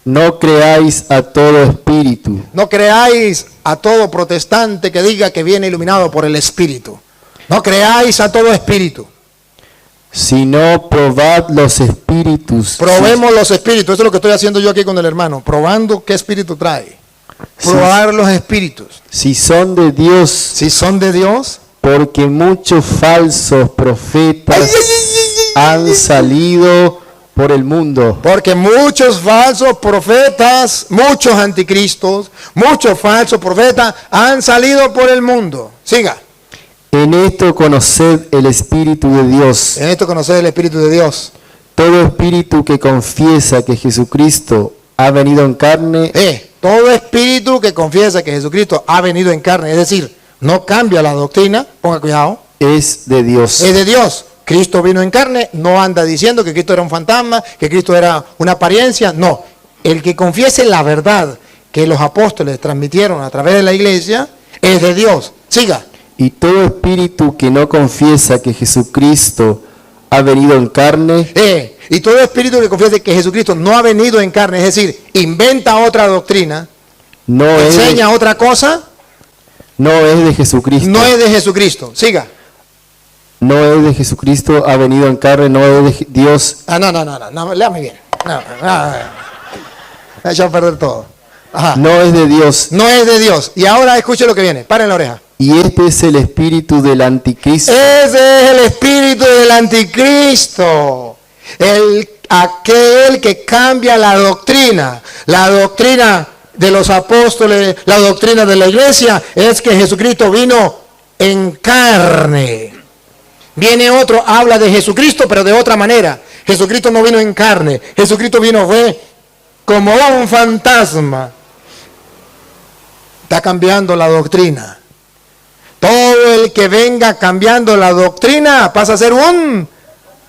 no creáis a todo espíritu, No creáis a todo protestante que diga que viene iluminado por el Espíritu. No creáis a todo espíritu. sino probad los espíritus. Probemos los espíritus. Eso es lo que estoy haciendo yo aquí con el hermano. Probando qué espíritu trae. Probar los espíritus. Si son de Dios, Si son de Dios. porque muchos falsos profetas han salido por el mundo. Porque muchos falsos profetas, muchos anticristos, muchos falsos profetas han salido por el mundo. Siga. En esto conoced el Espíritu de Dios. En esto conoced el Espíritu de Dios. Todo espíritu que confiesa que Jesucristo ha venido en carne, Todo espíritu que confiesa que Jesucristo ha venido en carne, es decir, no cambia la doctrina, ponga cuidado, es de Dios. es de Dios. Cristo vino en carne, no anda diciendo que Cristo era un fantasma, que Cristo era una apariencia, no. El que confiese la verdad que los apóstoles transmitieron a través de la iglesia es de Dios. Siga. Y todo espíritu que no confiesa que Jesucristo ha venido en carne, Y todo espíritu que confiese que Jesucristo no ha venido en carne, es decir, inventa otra doctrina, no es enseña otra cosa, de Jesucristo. no es de Jesucristo. Siga. No es de Jesucristo, ha venido en carne, no es de Dios. No, léame bien. Me ha echado a perder todo. Ajá. No es de Dios. No es de Dios. Y ahora escuche lo que viene. Paren la oreja. Y este es el espíritu del anticristo. Ese es el espíritu del anticristo. Aquel que cambia la doctrina. La doctrina de los apóstoles, la doctrina de la iglesia es que Jesucristo vino en carne. Viene otro, habla de Jesucristo, pero de otra manera. Jesucristo no vino en carne. Jesucristo fue como un fantasma. Está cambiando la doctrina. Todo el que venga cambiando la doctrina pasa a ser un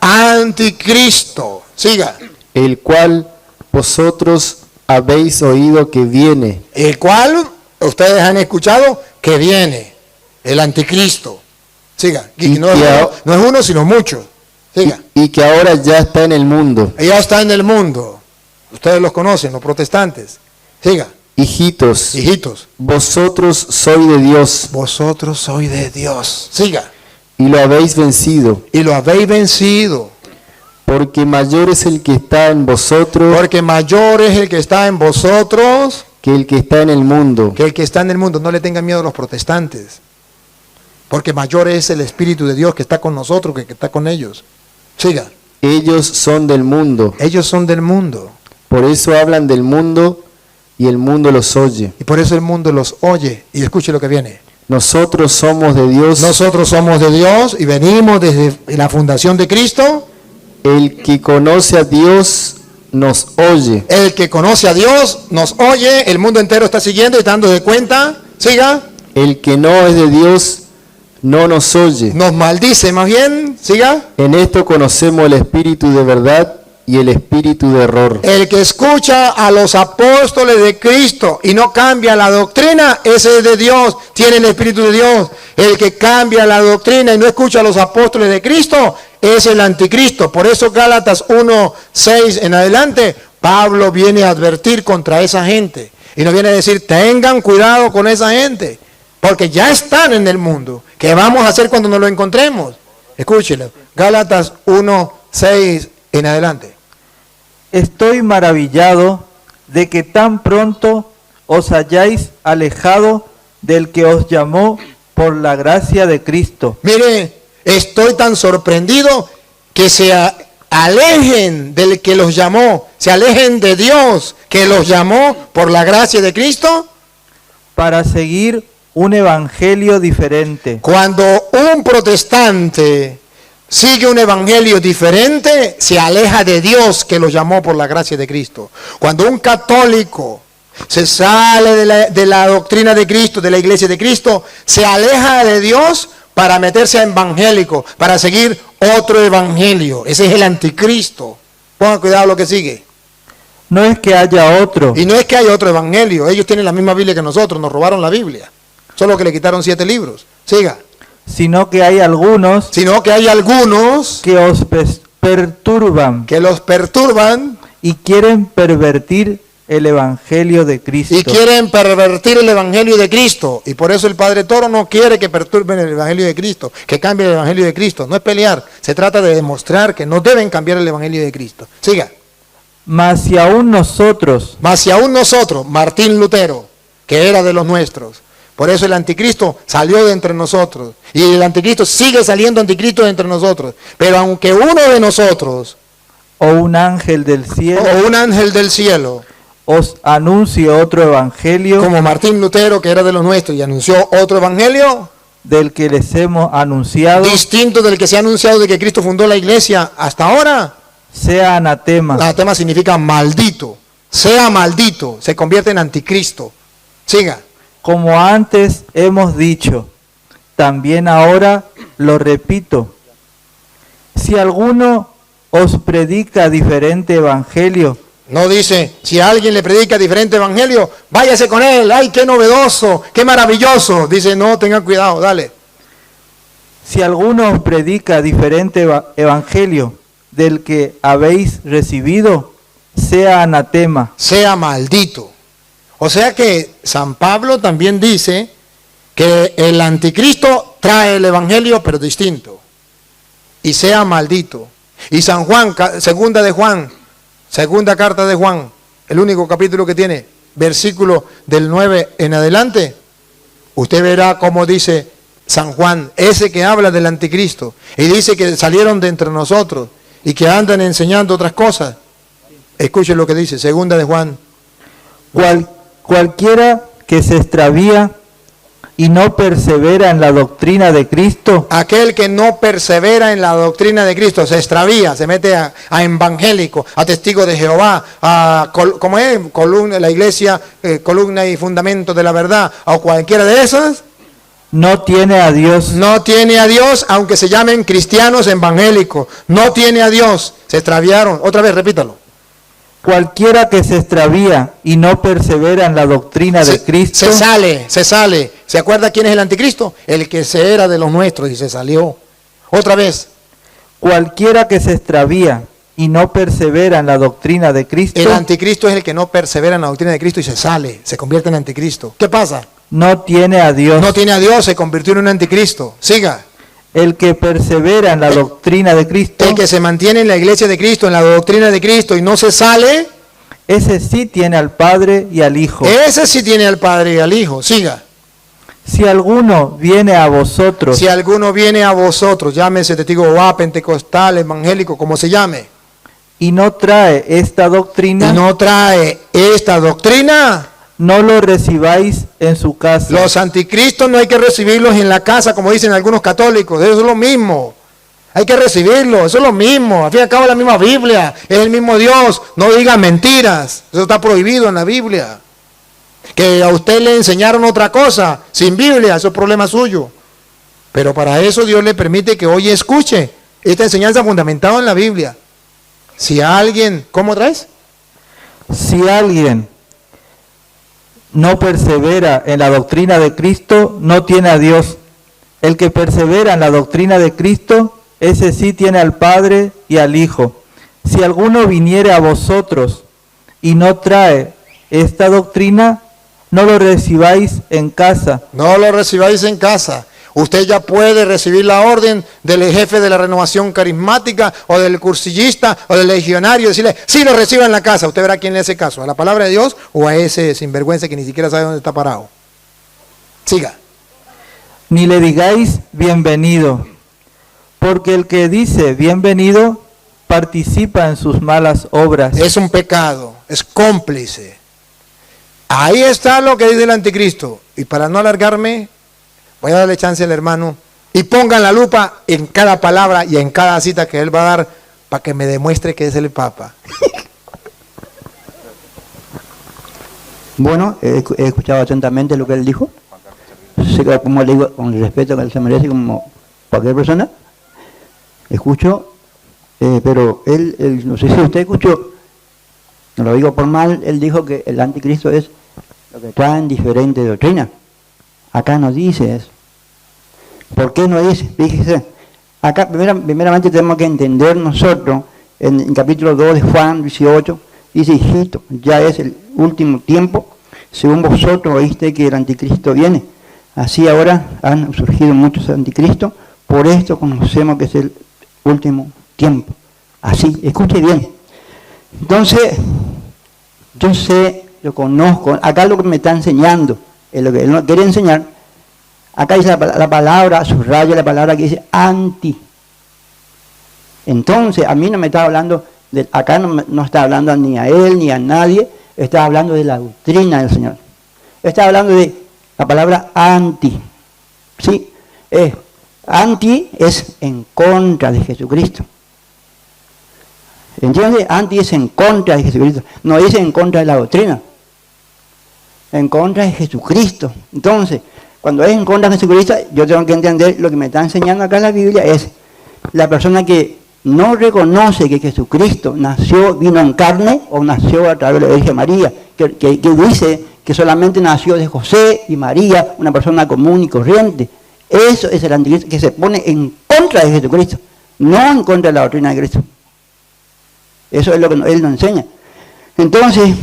anticristo. Siga. El cual vosotros habéis oído que viene. El cual ustedes han escuchado que viene. El anticristo. Siga. Y no es uno, sino muchos. Siga. Y que ahora ya está en el mundo. Ya está en el mundo. Ustedes los conocen, los protestantes. Siga. Hijitos, vosotros sois de Dios. Vosotros sois de Dios. Siga. Y lo habéis vencido. Y lo habéis vencido. Porque mayor es el que está en vosotros. Porque mayor es el que está en vosotros. Que el que está en el mundo. Que el que está en el mundo. No le tengan miedo a los protestantes. Porque mayor es el Espíritu de Dios que está con nosotros que está con ellos. Siga. Ellos son del mundo, Ellos son del mundo. por eso hablan del mundo y el mundo los oye. Y por eso el mundo los oye. Y escuche lo que viene. Nosotros somos de Dios. Nosotros somos de Dios y venimos desde la fundación de Cristo. El que conoce a Dios nos oye. El que conoce a Dios nos oye. El mundo entero está siguiendo y dando de cuenta. Siga. El que no es de Dios no nos oye. Nos maldice más bien. Siga. En esto conocemos el espíritu de verdad y el espíritu de error. El que escucha a los apóstoles de Cristo y no cambia la doctrina, ese es de Dios, tiene el Espíritu de Dios. El que cambia la doctrina y no escucha a los apóstoles de Cristo, es el anticristo. Por eso Gálatas 1:6 en adelante, Pablo viene a advertir contra esa gente. Y nos viene a decir, tengan cuidado con esa gente, porque ya están en el mundo. ¿Qué vamos a hacer cuando nos lo encontremos? Escúchelo, Gálatas 1:6 en adelante. Estoy maravillado de que tan pronto os hayáis alejado del que os llamó por la gracia de Cristo. Mire, estoy tan sorprendido que se alejen del que los llamó, se alejen de Dios que los llamó por la gracia de Cristo. Para seguir un evangelio diferente. Cuando un protestante sigue un evangelio diferente, se aleja de Dios que lo llamó por la gracia de Cristo. Cuando un católico se sale de la doctrina de Cristo, de la iglesia de Cristo, se aleja de Dios para meterse a evangélico, para seguir otro evangelio. Ese es el anticristo. Pongan cuidado lo que sigue. No es que haya otro, Y no es que haya otro evangelio. Ellos tienen la misma Biblia que nosotros, nos robaron la Biblia. Solo que le quitaron 7 libros. Siga. sino que hay algunos Sino que hay algunos que os perturban que los perturban y quieren pervertir el evangelio de Cristo. y quieren pervertir el evangelio de Cristo. Y por eso el Padre Toro no quiere que perturben el evangelio de Cristo, que cambie el evangelio de Cristo. No es pelear, se trata de demostrar que no deben cambiar el evangelio de Cristo. Siga. Mas si aún nosotros, Mas si aún nosotros, Martín Lutero, que era de los nuestros, por eso el anticristo salió de entre nosotros. Y el anticristo sigue saliendo anticristo de entre nosotros. Pero aunque uno de nosotros, o un ángel del cielo, o un ángel del cielo, os anuncie otro evangelio como Martín Lutero, que era de los nuestros, y anunció otro evangelio, del que les hemos anunciado, distinto del que se ha anunciado de que Cristo fundó la iglesia hasta ahora, sea anatema. anatema significa maldito. Sea maldito, se convierte en anticristo. Siga. Como antes hemos dicho, también ahora lo repito. Si alguno os predica diferente evangelio, No dice, si alguien le predica diferente evangelio, váyase con él. ¡Ay, qué novedoso! ¡Qué maravilloso! Dice, no, tengan cuidado, dale. si alguno os predica diferente evangelio del que habéis recibido, sea anatema. Sea maldito. O sea que San Pablo también dice que el anticristo trae el evangelio, pero distinto. Y sea maldito. Y San Juan, segunda carta de Juan, el único capítulo que tiene, versículo del 9 en adelante, usted verá cómo dice San Juan, ese que habla del anticristo, y dice que salieron de entre nosotros y que andan enseñando otras cosas. Escuchen lo que dice, segunda de Juan. Cualquiera que se extravía y no persevera en la doctrina de Cristo, Aquel que no persevera en la doctrina de Cristo, se extravía, se mete a evangélico, a testigo de Jehová, ¿cómo es? Columna, la iglesia, columna y fundamento de la verdad, o cualquiera de esas, no tiene a Dios. no tiene a Dios, aunque se llamen cristianos evangélicos, no tiene a Dios, se extraviaron. Otra vez, repítalo. Cualquiera que se extravía y no persevera en la doctrina de Cristo, Se sale. ¿Se acuerda quién es el anticristo? El que se era de los nuestros y se salió. Otra vez. cualquiera que se extravía y no persevera en la doctrina de Cristo, El anticristo es el que no persevera en la doctrina de Cristo y se sale, se convierte en anticristo. ¿Qué pasa? no tiene a Dios. No tiene a Dios, se convirtió en un anticristo. Siga. El que persevera en la doctrina de Cristo, El que se mantiene en la iglesia de Cristo, en la doctrina de Cristo y no se sale, ese sí tiene al Padre y al Hijo. ese sí tiene al Padre y al Hijo. Siga. Si alguno viene a vosotros Si alguno viene a vosotros, llámese testigo de Jehová, pentecostal, evangélico, como se llame, y no trae esta doctrina, y no trae esta doctrina, no lo recibáis en su casa. los anticristos no hay que recibirlos en la casa, como dicen algunos católicos. Eso es lo mismo. Hay que recibirlos, eso es lo mismo. Al fin y al cabo es la misma Biblia, es el mismo Dios. No digan mentiras, eso está prohibido en la Biblia. Que a usted le enseñaron otra cosa, sin Biblia, eso es problema suyo. Pero para eso Dios le permite que hoy escuche esta enseñanza fundamentada en la Biblia. Si alguien, ¿cómo traes? Si alguien no persevera en la doctrina de Cristo, no tiene a Dios. El que persevera en la doctrina de Cristo, ese sí tiene al Padre y al Hijo. Si alguno viniere a vosotros y no trae esta doctrina, no lo recibáis en casa. No lo recibáis en casa. Usted ya puede recibir la orden del jefe de la renovación carismática o del cursillista o del legionario, decirle, sí lo reciba en la casa. Usted verá quién le hace caso, a la palabra de Dios o a ese sinvergüenza que ni siquiera sabe dónde está parado. Siga. Ni le digáis bienvenido, porque el que dice bienvenido participa en sus malas obras. Es un pecado, es cómplice. Ahí está lo que dice el anticristo. Y para no alargarme, voy a darle chance al hermano y pongan la lupa en cada palabra y en cada cita que él va a dar para que me demuestre que es el Papa. Bueno, he escuchado atentamente lo que él dijo. Sé que, como le digo, con el respeto que él se merece como cualquier persona, escucho, pero él, no sé si usted escuchó, no lo digo por mal, él dijo que el anticristo es lo que traen diferentes doctrinas. Acá no dice eso. ¿Por qué no dice? Fíjese, acá primeramente tenemos que entender nosotros, en capítulo 2 de Juan 18, dice, hijito, ya es el último tiempo, según vosotros oíste que el anticristo viene. Así ahora han surgido muchos anticristos, por esto conocemos que es el último tiempo. Así, escuche bien. Entonces, yo sé, yo conozco, acá lo que me está enseñando, es lo que él no quiere enseñar. Acá dice la palabra, subraya la palabra que dice anti. Entonces, a mí no me está hablando, acá no está hablando ni a él ni a nadie, está hablando de la doctrina del Señor. Está hablando de la palabra anti. ¿Sí? Anti es en contra de Jesucristo. ¿Entiende? Anti es en contra de Jesucristo. No dice en contra de la doctrina. En contra de Jesucristo. Entonces, cuando es en contra de Jesucristo, yo tengo que entender lo que me está enseñando acá la Biblia es la persona que no reconoce que Jesucristo nació, vino en carne o nació a través de la Virgen María, que dice que solamente nació de José y María, una persona común y corriente. Eso es el anticristo que se pone en contra de Jesucristo, no en contra de la doctrina de Cristo. Eso es lo que él nos enseña. Entonces,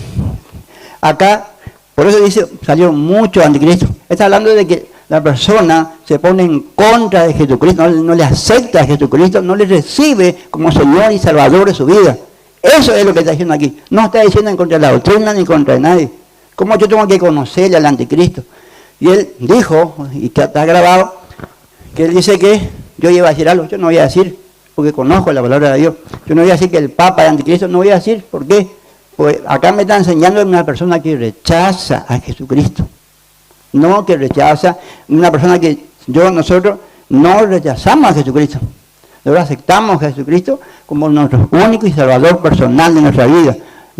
acá, por eso dice, salieron muchos anticristos. Está hablando de que la persona se pone en contra de Jesucristo, no le acepta a Jesucristo, no le recibe como Señor y Salvador de su vida. Eso es lo que está diciendo aquí. No está diciendo en contra de la doctrina ni contra de nadie. ¿Cómo yo tengo que conocerle al anticristo? Y él dijo, y que está grabado, que él dice que yo iba a decir algo, yo no voy a decir, porque conozco la palabra de Dios. Yo no voy a decir que el Papa es anticristo, no voy a decir, ¿por qué? Pues acá me está enseñando una persona que rechaza a Jesucristo. No que rechaza, una persona que nosotros no rechazamos a Jesucristo. Nosotros aceptamos a Jesucristo como nuestro único y salvador personal de nuestra vida.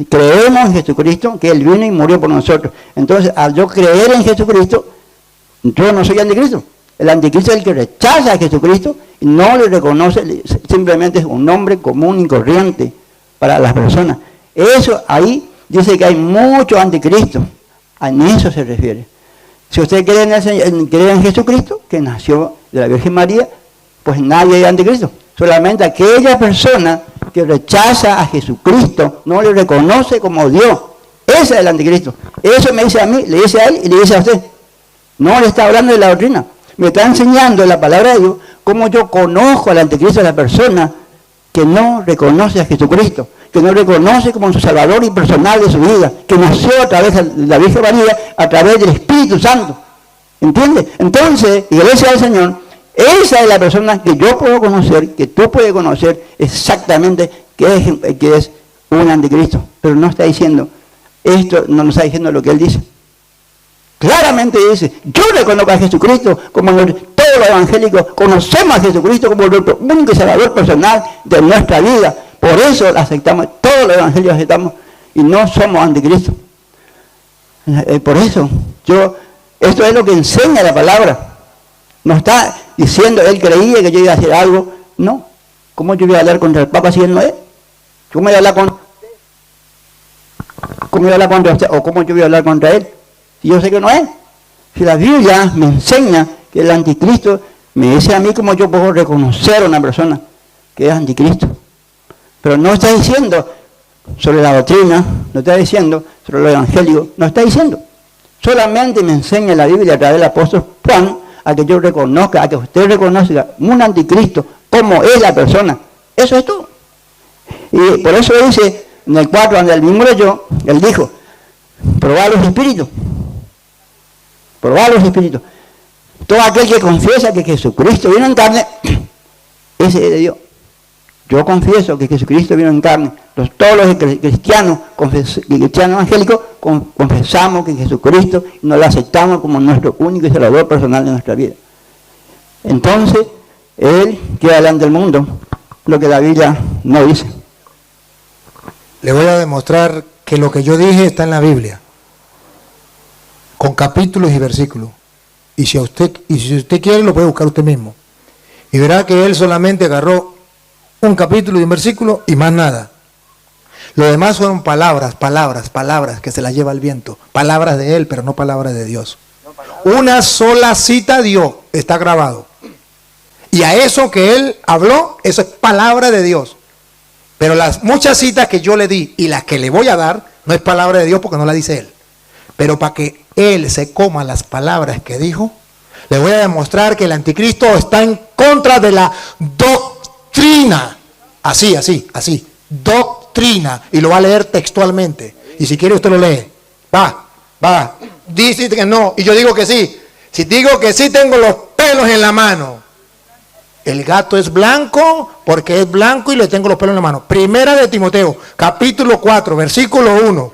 Creemos en Jesucristo, que Él vino y murió por nosotros. Entonces, al yo creer en Jesucristo, yo no soy anticristo. El anticristo es el que rechaza a Jesucristo y no le reconoce, simplemente es un nombre común y corriente para las personas. Eso ahí dice que hay muchos anticristos. A eso se refiere. Si usted cree en Jesucristo, que nació de la Virgen María, pues nadie es anticristo. Solamente aquella persona que rechaza a Jesucristo, no le reconoce como Dios. Ese es el anticristo. Eso me dice a mí, le dice a él y le dice a usted. No le está hablando de la doctrina. Me está enseñando la palabra de Dios cómo yo conozco al anticristo, a la persona que no reconoce a Jesucristo, que no reconoce como su Salvador y personal de su vida, que nació a través de la Virgen María, a través del Espíritu Santo. ¿Entiendes? Entonces, iglesia del Señor, esa es la persona que yo puedo conocer, que tú puedes conocer exactamente que es un anticristo. Pero no está diciendo, esto no nos está diciendo lo que él dice. Claramente dice, yo reconozco a Jesucristo como todos los evangélicos conocemos a Jesucristo como nuestro único y salvador personal de nuestra vida. Por eso aceptamos, todos los evangélicos aceptamos y no somos anticristos. Por eso, esto es lo que enseña la palabra. No está diciendo, él creía que yo iba a hacer algo. No. ¿Cómo yo voy a hablar contra el Papa si él no es? ¿Cómo voy a hablar contra usted? ¿O cómo yo voy a hablar contra él? Si yo sé que no es. Si la Biblia me enseña que el anticristo me dice a mí cómo yo puedo reconocer a una persona que es anticristo. Pero no está diciendo sobre la doctrina, no está diciendo sobre lo evangélico, no está diciendo. Solamente me enseña la Biblia a través del apóstol Juan a que yo reconozca, a que usted reconozca un anticristo, cómo es la persona. Eso es todo. Y por eso dice, en el 4, donde el mismo leyó, él dijo, probar los espíritus. Probar los espíritus. Todo aquel que confiesa que Jesucristo vino en carne, ese es de Dios. Yo confieso que Jesucristo vino en carne. Todos los cristianos evangélicos confesamos que Jesucristo nos lo aceptamos como nuestro único y salvador personal de nuestra vida. Entonces, él queda delante del mundo lo que la Biblia no dice. Le voy a demostrar que lo que yo dije está en la Biblia, con capítulos y versículos. Y si usted quiere, lo puede buscar usted mismo. Y verá que él solamente agarró un capítulo y un versículo y más nada. Lo demás fueron palabras que se las lleva el viento. Palabras de él, pero no palabras de Dios. Una sola cita dio, está grabado. Y a eso que él habló, eso es palabra de Dios. Pero las muchas citas que yo le di y las que le voy a dar, no es palabra de Dios porque no la dice él. Pero para que él se coma las palabras que dijo, le voy a demostrar que el anticristo está en contra de la doctrina. Así. Doctrina. Y lo va a leer textualmente. Y si quiere usted lo lee. Va. Dice que no. Y yo digo que sí. Si digo que sí, tengo los pelos en la mano. El gato es blanco porque es blanco y le tengo los pelos en la mano. Primera de Timoteo, capítulo 4, versículo 1.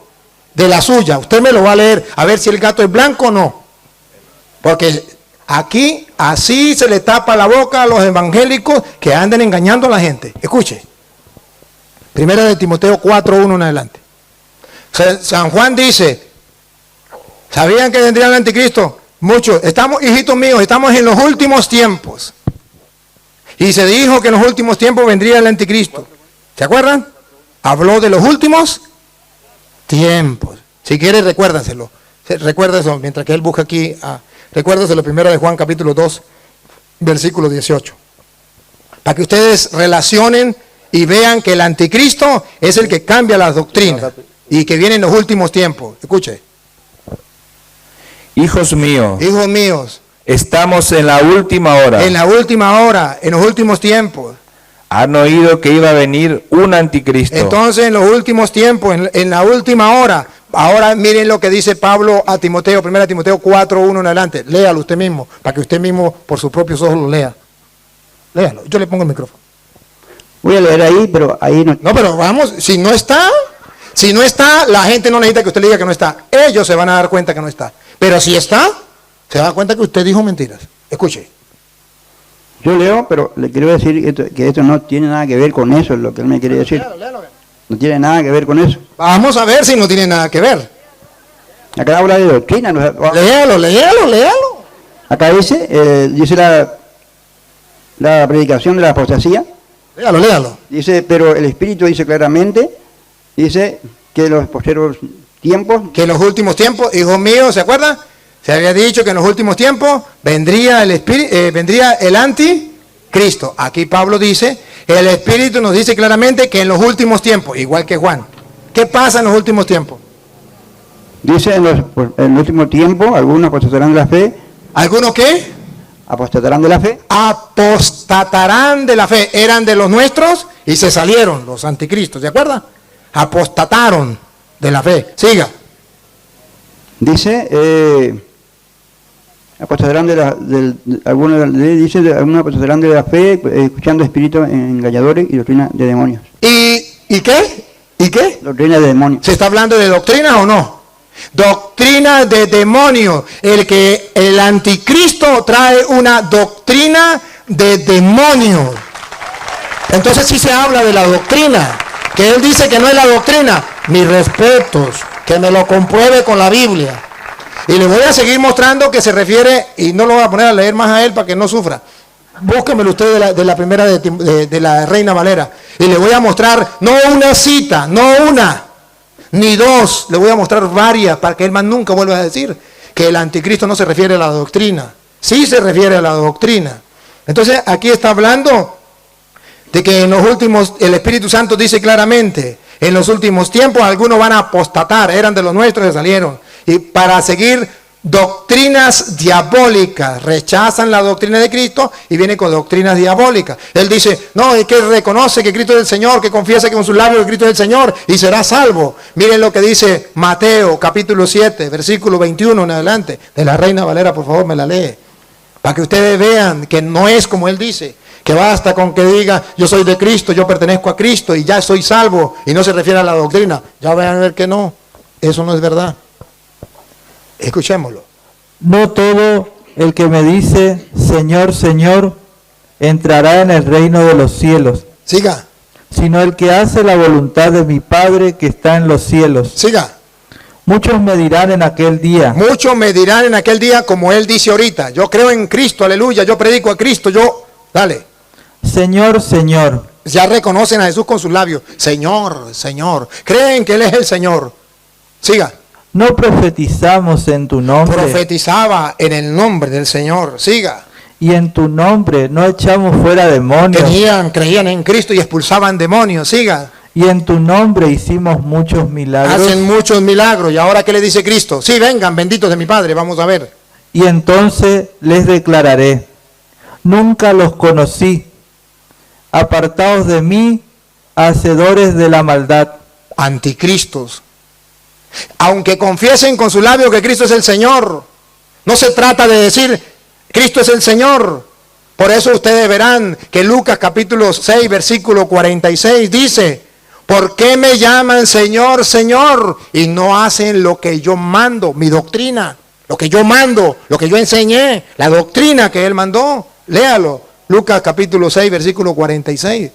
De la suya. Usted me lo va a leer. A ver si el gato es blanco o no. Porque aquí así se le tapa la boca a los evangélicos que anden engañando a la gente. Escuche. Primera de Timoteo 4:1 en adelante. San Juan dice, ¿sabían que vendría el anticristo? Muchos. Hijitos míos, estamos en los últimos tiempos. Y se dijo que en los últimos tiempos vendría el anticristo. ¿Se acuerdan? Habló de los últimos tiempos. Si quiere, recuérdaselo. Recuérdaselo mientras que él busca aquí. Recuérdaselo primero de Juan capítulo 2, versículo 18. Para que ustedes relacionen y vean que el anticristo es el que cambia las doctrinas y que viene en los últimos tiempos. Escuche. Hijos míos, estamos en la última hora. En la última hora, en los últimos tiempos. Han oído que iba a venir un anticristo. Entonces, en los últimos tiempos, en la última hora. Ahora miren lo que dice Pablo a Timoteo, 1 Timoteo 4:1 en adelante. Léalo usted mismo, para que usted mismo por sus propios ojos lo lea. Léalo, yo le pongo el micrófono. Voy a leer ahí, pero ahí no. No, pero vamos, si no está, la gente no necesita que usted le diga que no está. Ellos se van a dar cuenta que no está. Pero si está, se da cuenta que usted dijo mentiras. Escuche. Yo leo, pero le quiero decir que esto no tiene nada que ver con eso, es lo que él me quiere decir. Léalo. No tiene nada que ver con eso. Vamos a ver si no tiene nada que ver. Acá habla de doctrina. Léalo. Acá dice la predicación de la apostasía. Léalo. Dice, pero el Espíritu dice claramente, dice que los posteriores tiempos. Que en los últimos tiempos, hijos míos, ¿se acuerdan? Se había dicho que en los últimos tiempos vendría el anticristo. Aquí Pablo dice, el Espíritu nos dice claramente que en los últimos tiempos, igual que Juan. ¿Qué pasa en los últimos tiempos? Dice en el último tiempo, algunos apostatarán de la fe. ¿Algunos qué? Apostatarán de la fe. Apostatarán de la fe. Eran de los nuestros y se salieron los anticristos, ¿de acuerdo? Apostataron de la fe. Siga. Dice, apostarán algunos dicen algunos apostarán de la fe, escuchando espíritus engañadores y doctrina de demonios. ¿Y qué? ¿Y qué? Doctrina de demonios. ¿Se está hablando de doctrina o no? Doctrina de demonio. El anticristo trae una doctrina de demonio. Entonces sí se habla de la doctrina. Que él dice que no es la doctrina. Mis respetos. Que me lo compruebe con la Biblia. Y le voy a seguir mostrando que se refiere, y no lo voy a poner a leer más a él para que no sufra. Búsquemelo usted de la primera de la Reina Valera. Y le voy a mostrar, no una cita, no una, ni dos. Le voy a mostrar varias para que él más nunca vuelva a decir que el anticristo no se refiere a la doctrina. Sí se refiere a la doctrina. Entonces aquí está hablando de que en los últimos, el Espíritu Santo dice claramente, en los últimos tiempos algunos van a apostatar, eran de los nuestros y salieron. Y para seguir doctrinas diabólicas, rechazan la doctrina de Cristo y vienen con doctrinas diabólicas. Él dice, no, es que reconoce que Cristo es el Señor, que confiesa que con sus labios que Cristo es el Señor y será salvo. Miren lo que dice Mateo capítulo 7, versículo 21 en adelante. De la Reina Valera, por favor, me la lee. Para que ustedes vean que no es como él dice, que basta con que diga, yo soy de Cristo, yo pertenezco a Cristo y ya soy salvo, y no se refiere a la doctrina. Ya van a ver que no, eso no es verdad. Escuchémoslo. No todo el que me dice, Señor, Señor, entrará en el reino de los cielos. Siga. Sino el que hace la voluntad de mi Padre que está en los cielos. Siga. Muchos me dirán en aquel día. Muchos me dirán en aquel día, como él dice ahorita, yo creo en Cristo, aleluya, yo predico a Cristo, dale. Señor, Señor. Ya reconocen a Jesús con sus labios. Señor, Señor. Creen que Él es el Señor. Siga. No profetizamos en tu nombre. Profetizaba en el nombre del Señor. Siga. Y en tu nombre no echamos fuera demonios. Creían en Cristo y expulsaban demonios. Siga. Y en tu nombre hicimos muchos milagros. Hacen muchos milagros. ¿Y ahora qué le dice Cristo? Sí, vengan, benditos de mi Padre. Vamos a ver. Y entonces les declararé, nunca los conocí. Apartados de mí, hacedores de la maldad. Anticristos. Aunque confiesen con su labio que Cristo es el Señor, no se trata de decir Cristo es el Señor. Por eso ustedes verán que Lucas capítulo 6 versículo 46 dice, ¿por qué me llaman Señor, Señor? Y no hacen lo que yo mando, mi doctrina, lo que yo mando, lo que yo enseñé, la doctrina que Él mandó. Léalo, Lucas capítulo 6 versículo 46.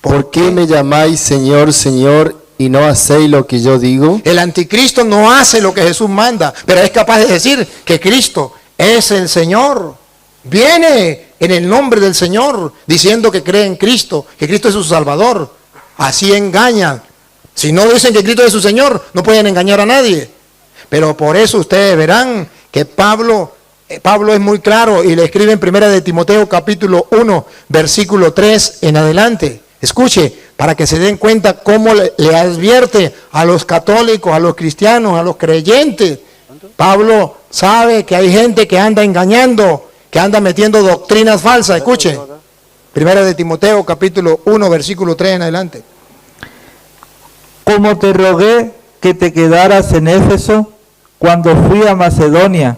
¿Por qué me llamáis Señor, Señor, y no hacéis lo que yo digo? El anticristo no hace lo que Jesús manda, pero es capaz de decir que Cristo es el Señor. Viene en el nombre del Señor diciendo que cree en Cristo, que Cristo es su Salvador. Así engañan. Si no dicen que Cristo es su Señor, no pueden engañar a nadie. Pero por eso ustedes verán que Pablo es muy claro y le escribe en 1 de Timoteo capítulo 1, versículo 3 en adelante. Escuche, para que se den cuenta cómo le advierte a los católicos, a los cristianos, a los creyentes. Pablo sabe que hay gente que anda engañando, que anda metiendo doctrinas falsas. Escuche, 1 de Timoteo capítulo 1, versículo 3 en adelante. Como te rogué que te quedaras en Éfeso cuando fui a Macedonia,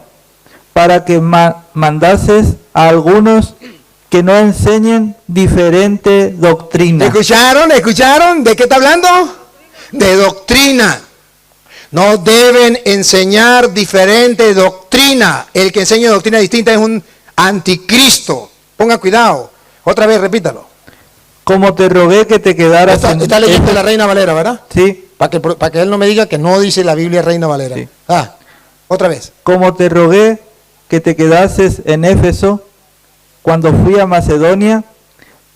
para que mandases a algunos que no enseñen diferente doctrina. ¿Escucharon? ¿Escucharon? ¿De qué está hablando? De doctrina. No deben enseñar diferente doctrina. El que enseña doctrina distinta es un anticristo. Ponga cuidado. Otra vez, repítalo. Como te rogué que te quedaras en Está leyendo la Reina Valera, ¿verdad? Sí. Para que él no me diga que no dice la Biblia Reina Valera. Sí. Otra vez. Como te rogué que te quedases en Éfeso cuando fui a Macedonia,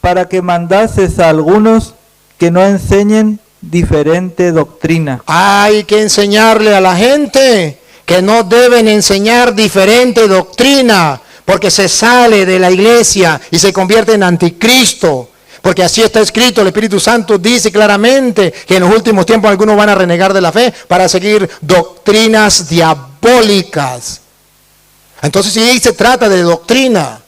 para que mandases a algunos que no enseñen diferente doctrina. Hay que enseñarle a la gente que no deben enseñar diferente doctrina, porque se sale de la iglesia y se convierte en anticristo. Porque así está escrito, el Espíritu Santo dice claramente que en los últimos tiempos algunos van a renegar de la fe para seguir doctrinas diabólicas. Entonces sí se trata de doctrina.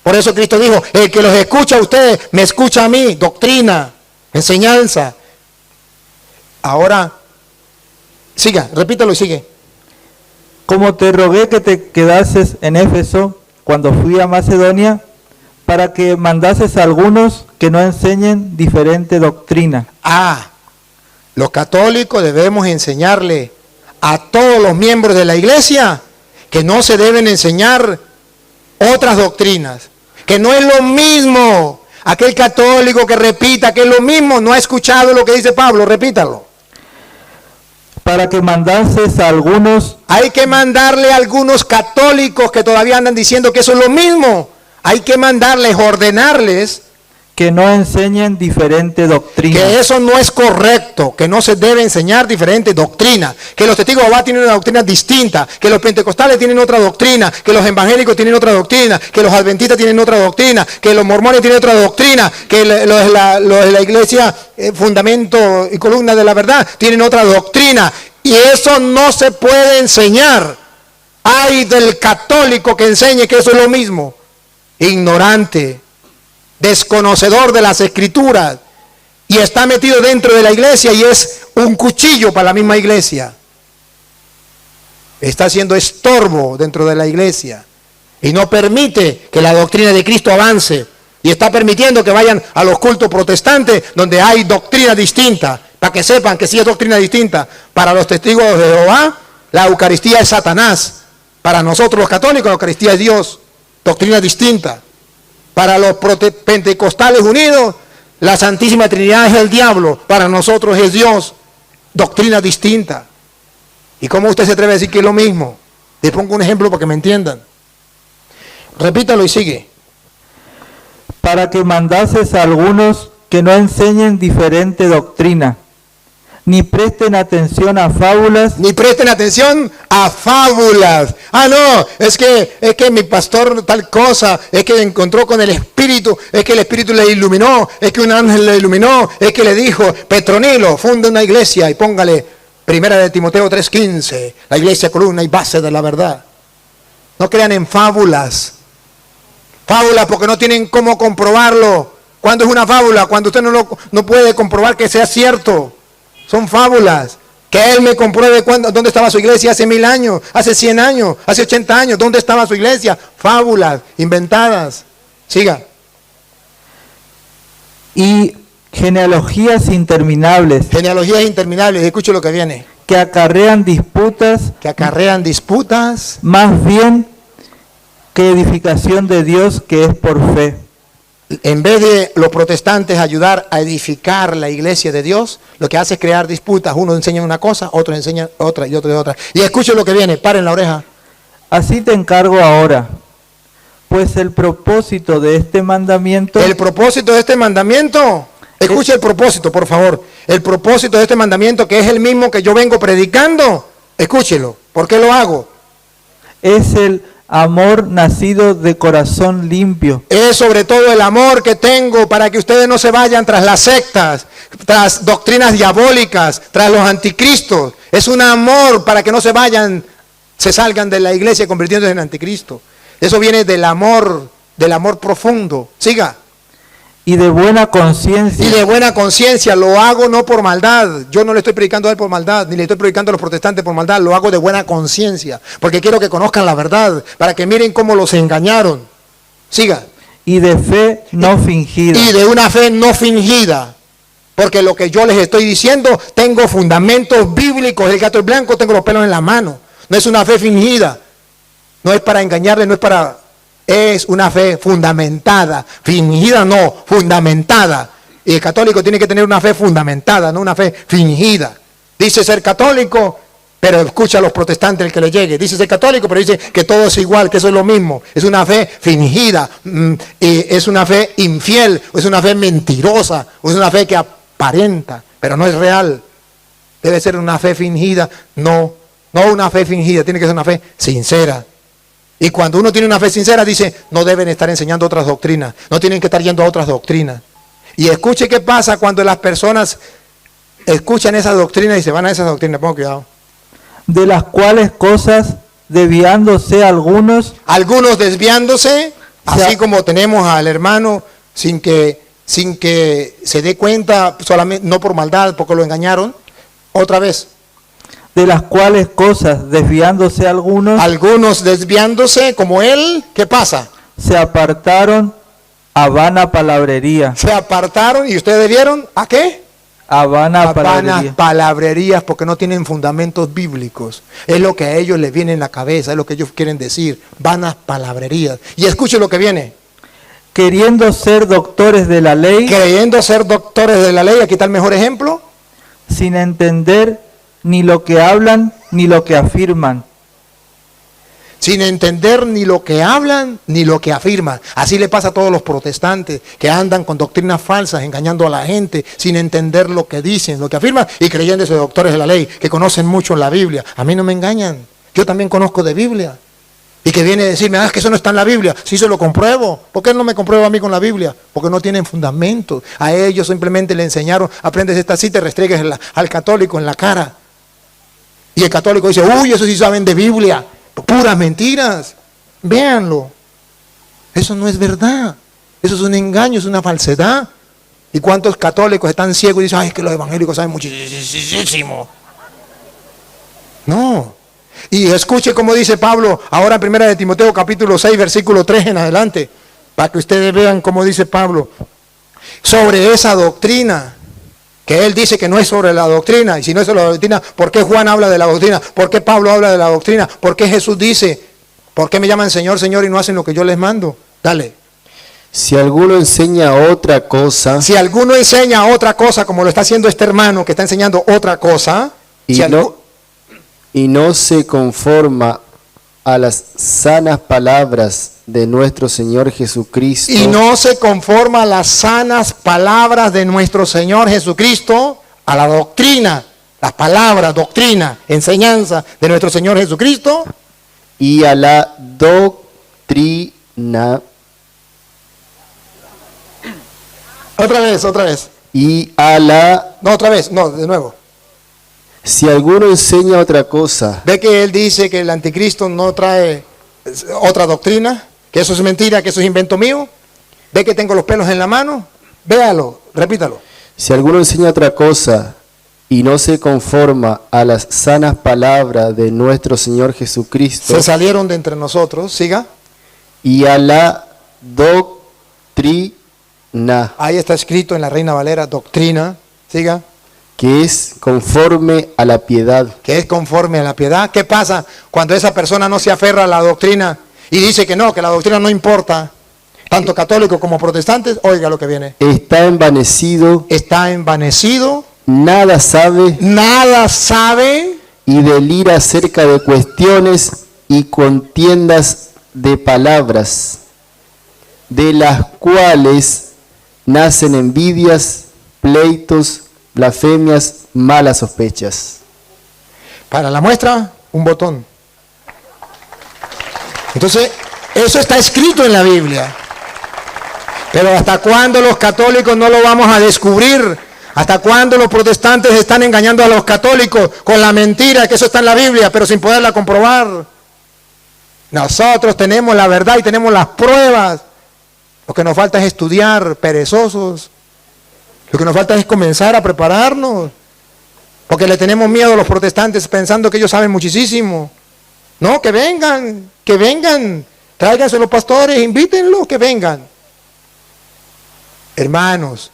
Por eso Cristo dijo, el que los escucha a ustedes, me escucha a mí, doctrina, enseñanza. Ahora, siga, repítalo y sigue. como te rogué que te quedases en Éfeso cuando fui a Macedonia, para que mandases a algunos que no enseñen diferente doctrina. Los católicos debemos enseñarle a todos los miembros de la iglesia que no se deben enseñar otras doctrinas, que no es lo mismo. Aquel católico que repita que es lo mismo, no ha escuchado lo que dice Pablo, repítalo. Para que mandases a algunos. Hay que mandarle a algunos católicos que todavía andan diciendo que eso es lo mismo. Hay que mandarles, ordenarles Que no enseñen diferente doctrina. que eso no es correcto, que no se debe enseñar diferente doctrina, que los testigos de Jehová tienen una doctrina distinta, que los pentecostales tienen otra doctrina, que los evangélicos tienen otra doctrina, que los adventistas tienen otra doctrina, que los mormones tienen otra doctrina, que los de la iglesia fundamento y columna de la verdad tienen otra doctrina, y eso no se puede enseñar. Ay del católico que enseñe que eso es lo mismo. Ignorante, desconocedor de las escrituras, y está metido dentro de la iglesia y es un cuchillo para la misma iglesia. Está haciendo estorbo dentro de la iglesia y no permite que la doctrina de Cristo avance, y está permitiendo que vayan a los cultos protestantes donde hay doctrina distinta, para que sepan que sí es doctrina distinta. Para los testigos de Jehová la Eucaristía es Satanás, para nosotros los católicos la Eucaristía es Dios, doctrina distinta. Para los pentecostales unidos, la Santísima Trinidad es el diablo, para nosotros es Dios, doctrina distinta. ¿Y cómo usted se atreve a decir que es lo mismo? Les pongo un ejemplo para que me entiendan. Repítalo y sigue. Para que mandases a algunos que no enseñen diferente doctrina, ni presten atención a fábulas. Ni presten atención a fábulas. No, es que mi pastor tal cosa, es que encontró con el Espíritu, es que el Espíritu le iluminó, es que un ángel le iluminó, es que le dijo, Petronilo, funda una iglesia y póngale 1 de Timoteo 3:15, la iglesia columna y base de la verdad. No crean en fábulas. Fábulas porque no tienen cómo comprobarlo. ¿Cuándo es una fábula? Cuando usted no puede comprobar que sea cierto. Son fábulas. Que él me compruebe dónde estaba su iglesia hace 1000 años, hace 100 años, hace 80 años. ¿Dónde estaba su iglesia? Fábulas, inventadas. Siga. Y genealogías interminables. Genealogías interminables. Escuche lo que viene. Que acarrean disputas. Que acarrean disputas. Más bien que edificación de Dios, que es por fe. En vez de los protestantes ayudar a edificar la iglesia de Dios, lo que hace es crear disputas. Uno enseña una cosa, otro enseña otra y otro de otra. Y escuchen lo que viene, paren la oreja. Así te encargo ahora, pues el propósito de este mandamiento... El propósito de este mandamiento, escuche el propósito, por favor. El propósito de este mandamiento, que es el mismo que yo vengo predicando, escúchelo. ¿Por qué lo hago? Es el amor nacido de corazón limpio. Es sobre todo el amor que tengo para que ustedes no se vayan tras las sectas, tras doctrinas diabólicas, tras los anticristos. Es un amor para que no se vayan, se salgan de la iglesia convirtiéndose en anticristo. Eso viene del amor profundo. Siga. Y de buena conciencia. Y de buena conciencia, lo hago no por maldad. Yo no le estoy predicando a él por maldad, ni le estoy predicando a los protestantes por maldad. Lo hago de buena conciencia, porque quiero que conozcan la verdad, para que miren cómo los engañaron. Siga. Y de fe no fingida. Y de una fe no fingida. Porque lo que yo les estoy diciendo, tengo fundamentos bíblicos. El gato es blanco, tengo los pelos en la mano. No es una fe fingida. No es para engañarles, no es para... Es una fe fundamentada, fingida no, fundamentada. Y el católico tiene que tener una fe fundamentada, no una fe fingida. Dice ser católico, pero escucha a los protestantes el que le llegue. Dice ser católico, pero dice que todo es igual, que eso es lo mismo. Es una fe fingida, es una fe infiel, es una fe mentirosa, es una fe que aparenta, pero no es real. Debe ser una fe fingida, no una fe fingida, tiene que ser una fe sincera. Y cuando uno tiene una fe sincera, dice, no deben estar enseñando otras doctrinas, no tienen que estar yendo a otras doctrinas. Y escuche qué pasa cuando las personas escuchan esas doctrinas y se van a esas doctrinas, pongo cuidado. De las cuales cosas, desviándose algunos desviándose, así como tenemos al hermano sin que se dé cuenta, solamente no por maldad, porque lo engañaron, otra vez. de las cuales cosas, desviándose algunos desviándose como él, ¿qué pasa? se apartaron a vana palabrería. Se apartaron y ustedes vieron, ¿a qué? A vana A vanas palabrería. palabrerías porque no tienen fundamentos bíblicos. Es lo que a ellos les viene en la cabeza, es lo que ellos quieren decir, vanas palabrerías. Y escuche lo que viene. Queriendo ser doctores de la ley, Creyendo ser doctores de la ley, aquí está el mejor ejemplo. sin entender ni lo que hablan ni lo que afirman. Sin entender ni lo que hablan ni lo que afirman. Así le pasa a todos los protestantes que andan con doctrinas falsas, engañando a la gente, sin entender lo que dicen, lo que afirman, y creyéndose doctores de la ley, que conocen mucho la Biblia. A mí no me engañan, yo también conozco de Biblia. Y que viene a decirme, es que eso no está en la Biblia. Sí, se lo compruebo. ¿Por qué no me comprueba a mí con la Biblia? Porque no tienen fundamento. A ellos simplemente le enseñaron, aprendes esta cita y restregues al católico en la cara. Y el católico dice, uy, eso sí saben de Biblia. Puras mentiras. Véanlo. Eso no es verdad. Eso es un engaño, es una falsedad. ¿Y cuántos católicos están ciegos y dicen, ay, es que los evangélicos saben muchísimo? No. Y escuche cómo dice Pablo ahora en 1 de Timoteo capítulo 6, versículo 3 en adelante, para que ustedes vean cómo dice Pablo sobre esa doctrina, que él dice que no es sobre la doctrina, y si no es sobre la doctrina, ¿por qué Juan habla de la doctrina? ¿Por qué Pablo habla de la doctrina? ¿Por qué Jesús dice, ¿por qué me llaman Señor, Señor y no hacen lo que yo les mando? Dale. Si alguno enseña otra cosa Si alguno enseña otra cosa, como lo está haciendo este hermano que está enseñando otra cosa, y no se conforma a las sanas palabras de nuestro Señor Jesucristo, y no se conforma a las sanas palabras de nuestro Señor Jesucristo, a la doctrina, las palabras, doctrina, enseñanza de nuestro Señor Jesucristo, y a la doctrina, otra vez, y a la... no, otra vez, no, de nuevo. Si alguno enseña otra cosa, Ve que él dice que el anticristo no trae otra doctrina, que eso es mentira, que eso es invento mío. Ve que tengo los pelos en la mano, véalo, repítalo. si alguno enseña otra cosa y no se conforma a las sanas palabras de nuestro Señor Jesucristo, Se salieron de entre nosotros, siga. y a la doctrina, Ahí está escrito en la Reina Valera, doctrina, siga. que es conforme a la piedad. Que es conforme a la piedad. ¿Qué pasa cuando esa persona no se aferra a la doctrina y dice que no, que la doctrina no importa? Tanto católicos como protestantes, oiga lo que viene. Está envanecido, Está envanecido, nada sabe nada sabe y delira acerca de cuestiones y contiendas de palabras, de las cuales nacen envidias, pleitos, blasfemias, malas sospechas. Para la muestra, un botón. Entonces, eso está escrito en la Biblia. Pero ¿hasta cuándo los católicos no lo vamos a descubrir? ¿Hasta cuándo los protestantes están engañando a los católicos con la mentira que eso está en la Biblia, pero sin poderla comprobar? Nosotros tenemos la verdad y tenemos las pruebas. Lo que nos falta es estudiar, perezosos. Lo que nos falta es comenzar a prepararnos. Porque le tenemos miedo a los protestantes pensando que ellos saben muchísimo. No, que vengan. Tráiganse los pastores, invítenlos, que vengan. Hermanos,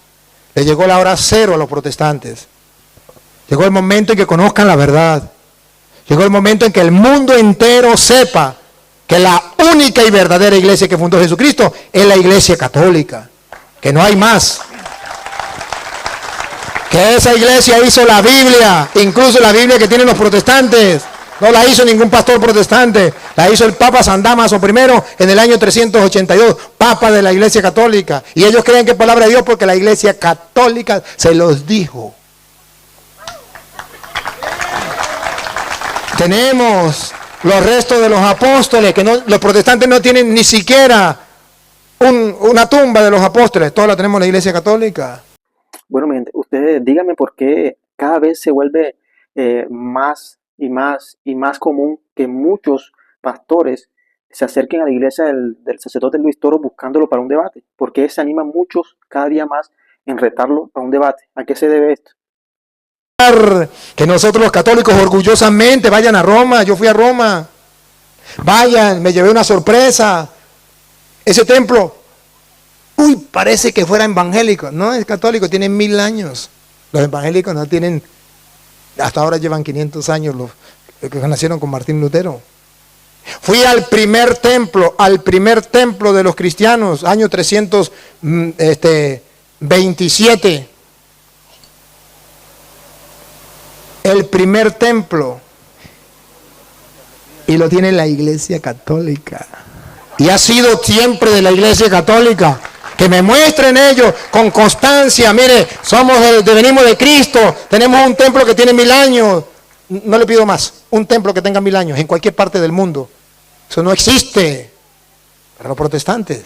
le llegó la hora cero a los protestantes. Llegó el momento en que conozcan la verdad. Llegó el momento en que el mundo entero sepa que la única y verdadera iglesia que fundó Jesucristo es la iglesia católica. Que no hay más. Que esa iglesia hizo la Biblia, incluso la Biblia que tienen los protestantes. No la hizo ningún pastor protestante, la hizo el Papa San Dámaso I en el año 382, Papa de la Iglesia Católica. Y ellos creen que es palabra de Dios porque la Iglesia Católica se los dijo. Tenemos los restos de los apóstoles, que los protestantes no tienen ni siquiera una tumba de los apóstoles, toda la tenemos en la Iglesia Católica. Bueno, mi gente, ustedes díganme por qué cada vez se vuelve más y más común que muchos pastores se acerquen a la iglesia del sacerdote Luis Toro buscándolo para un debate. ¿Por qué se animan muchos cada día más en retarlo a un debate? ¿A qué se debe esto? Que nosotros los católicos orgullosamente vayan a Roma. Yo fui a Roma. Vayan, me llevé una sorpresa. Ese templo, uy, parece que fuera evangélico. No, es católico, tiene 1000 años. Los evangélicos no tienen, hasta ahora llevan 500 años los que nacieron con Martín Lutero. Fui al primer templo de los cristianos, año 327. El primer templo. Y lo tiene la Iglesia Católica. Y ha sido siempre de la Iglesia Católica. Que me muestren ellos con constancia. Mire, venimos de Cristo. Tenemos un templo que tiene 1000 años. No le pido más. Un templo que tenga 1000 años en cualquier parte del mundo. Eso no existe. Para los protestantes.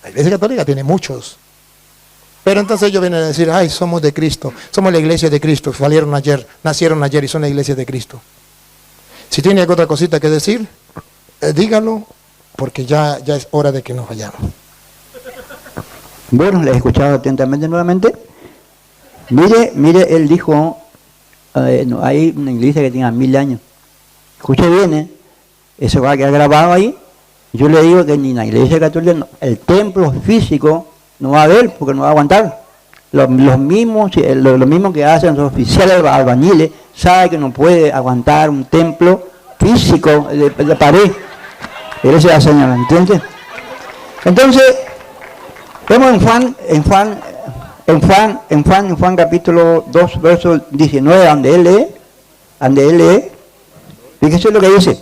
La Iglesia Católica tiene muchos. Pero entonces ellos vienen a decir, ay, somos de Cristo. Somos la Iglesia de Cristo. Nacieron ayer y son la Iglesia de Cristo. Si tiene alguna otra cosita que decir, dígalo, porque ya es hora de que nos vayamos. Bueno, le he escuchado atentamente nuevamente. Mire, él dijo, no, hay una iglesia que tenga 1000 años. Escuche bien, eso va a quedar grabado ahí. Yo le digo que ni la Iglesia Católica, no, el templo físico no va a haber, porque no va a aguantar. Los mismos que hacen los oficiales albañiles, saben que no puede aguantar un templo físico de pared. Esa es la señal, ¿entiendes? Entonces, vemos en Juan capítulo 2, verso 19, donde él lee, fíjese lo que dice.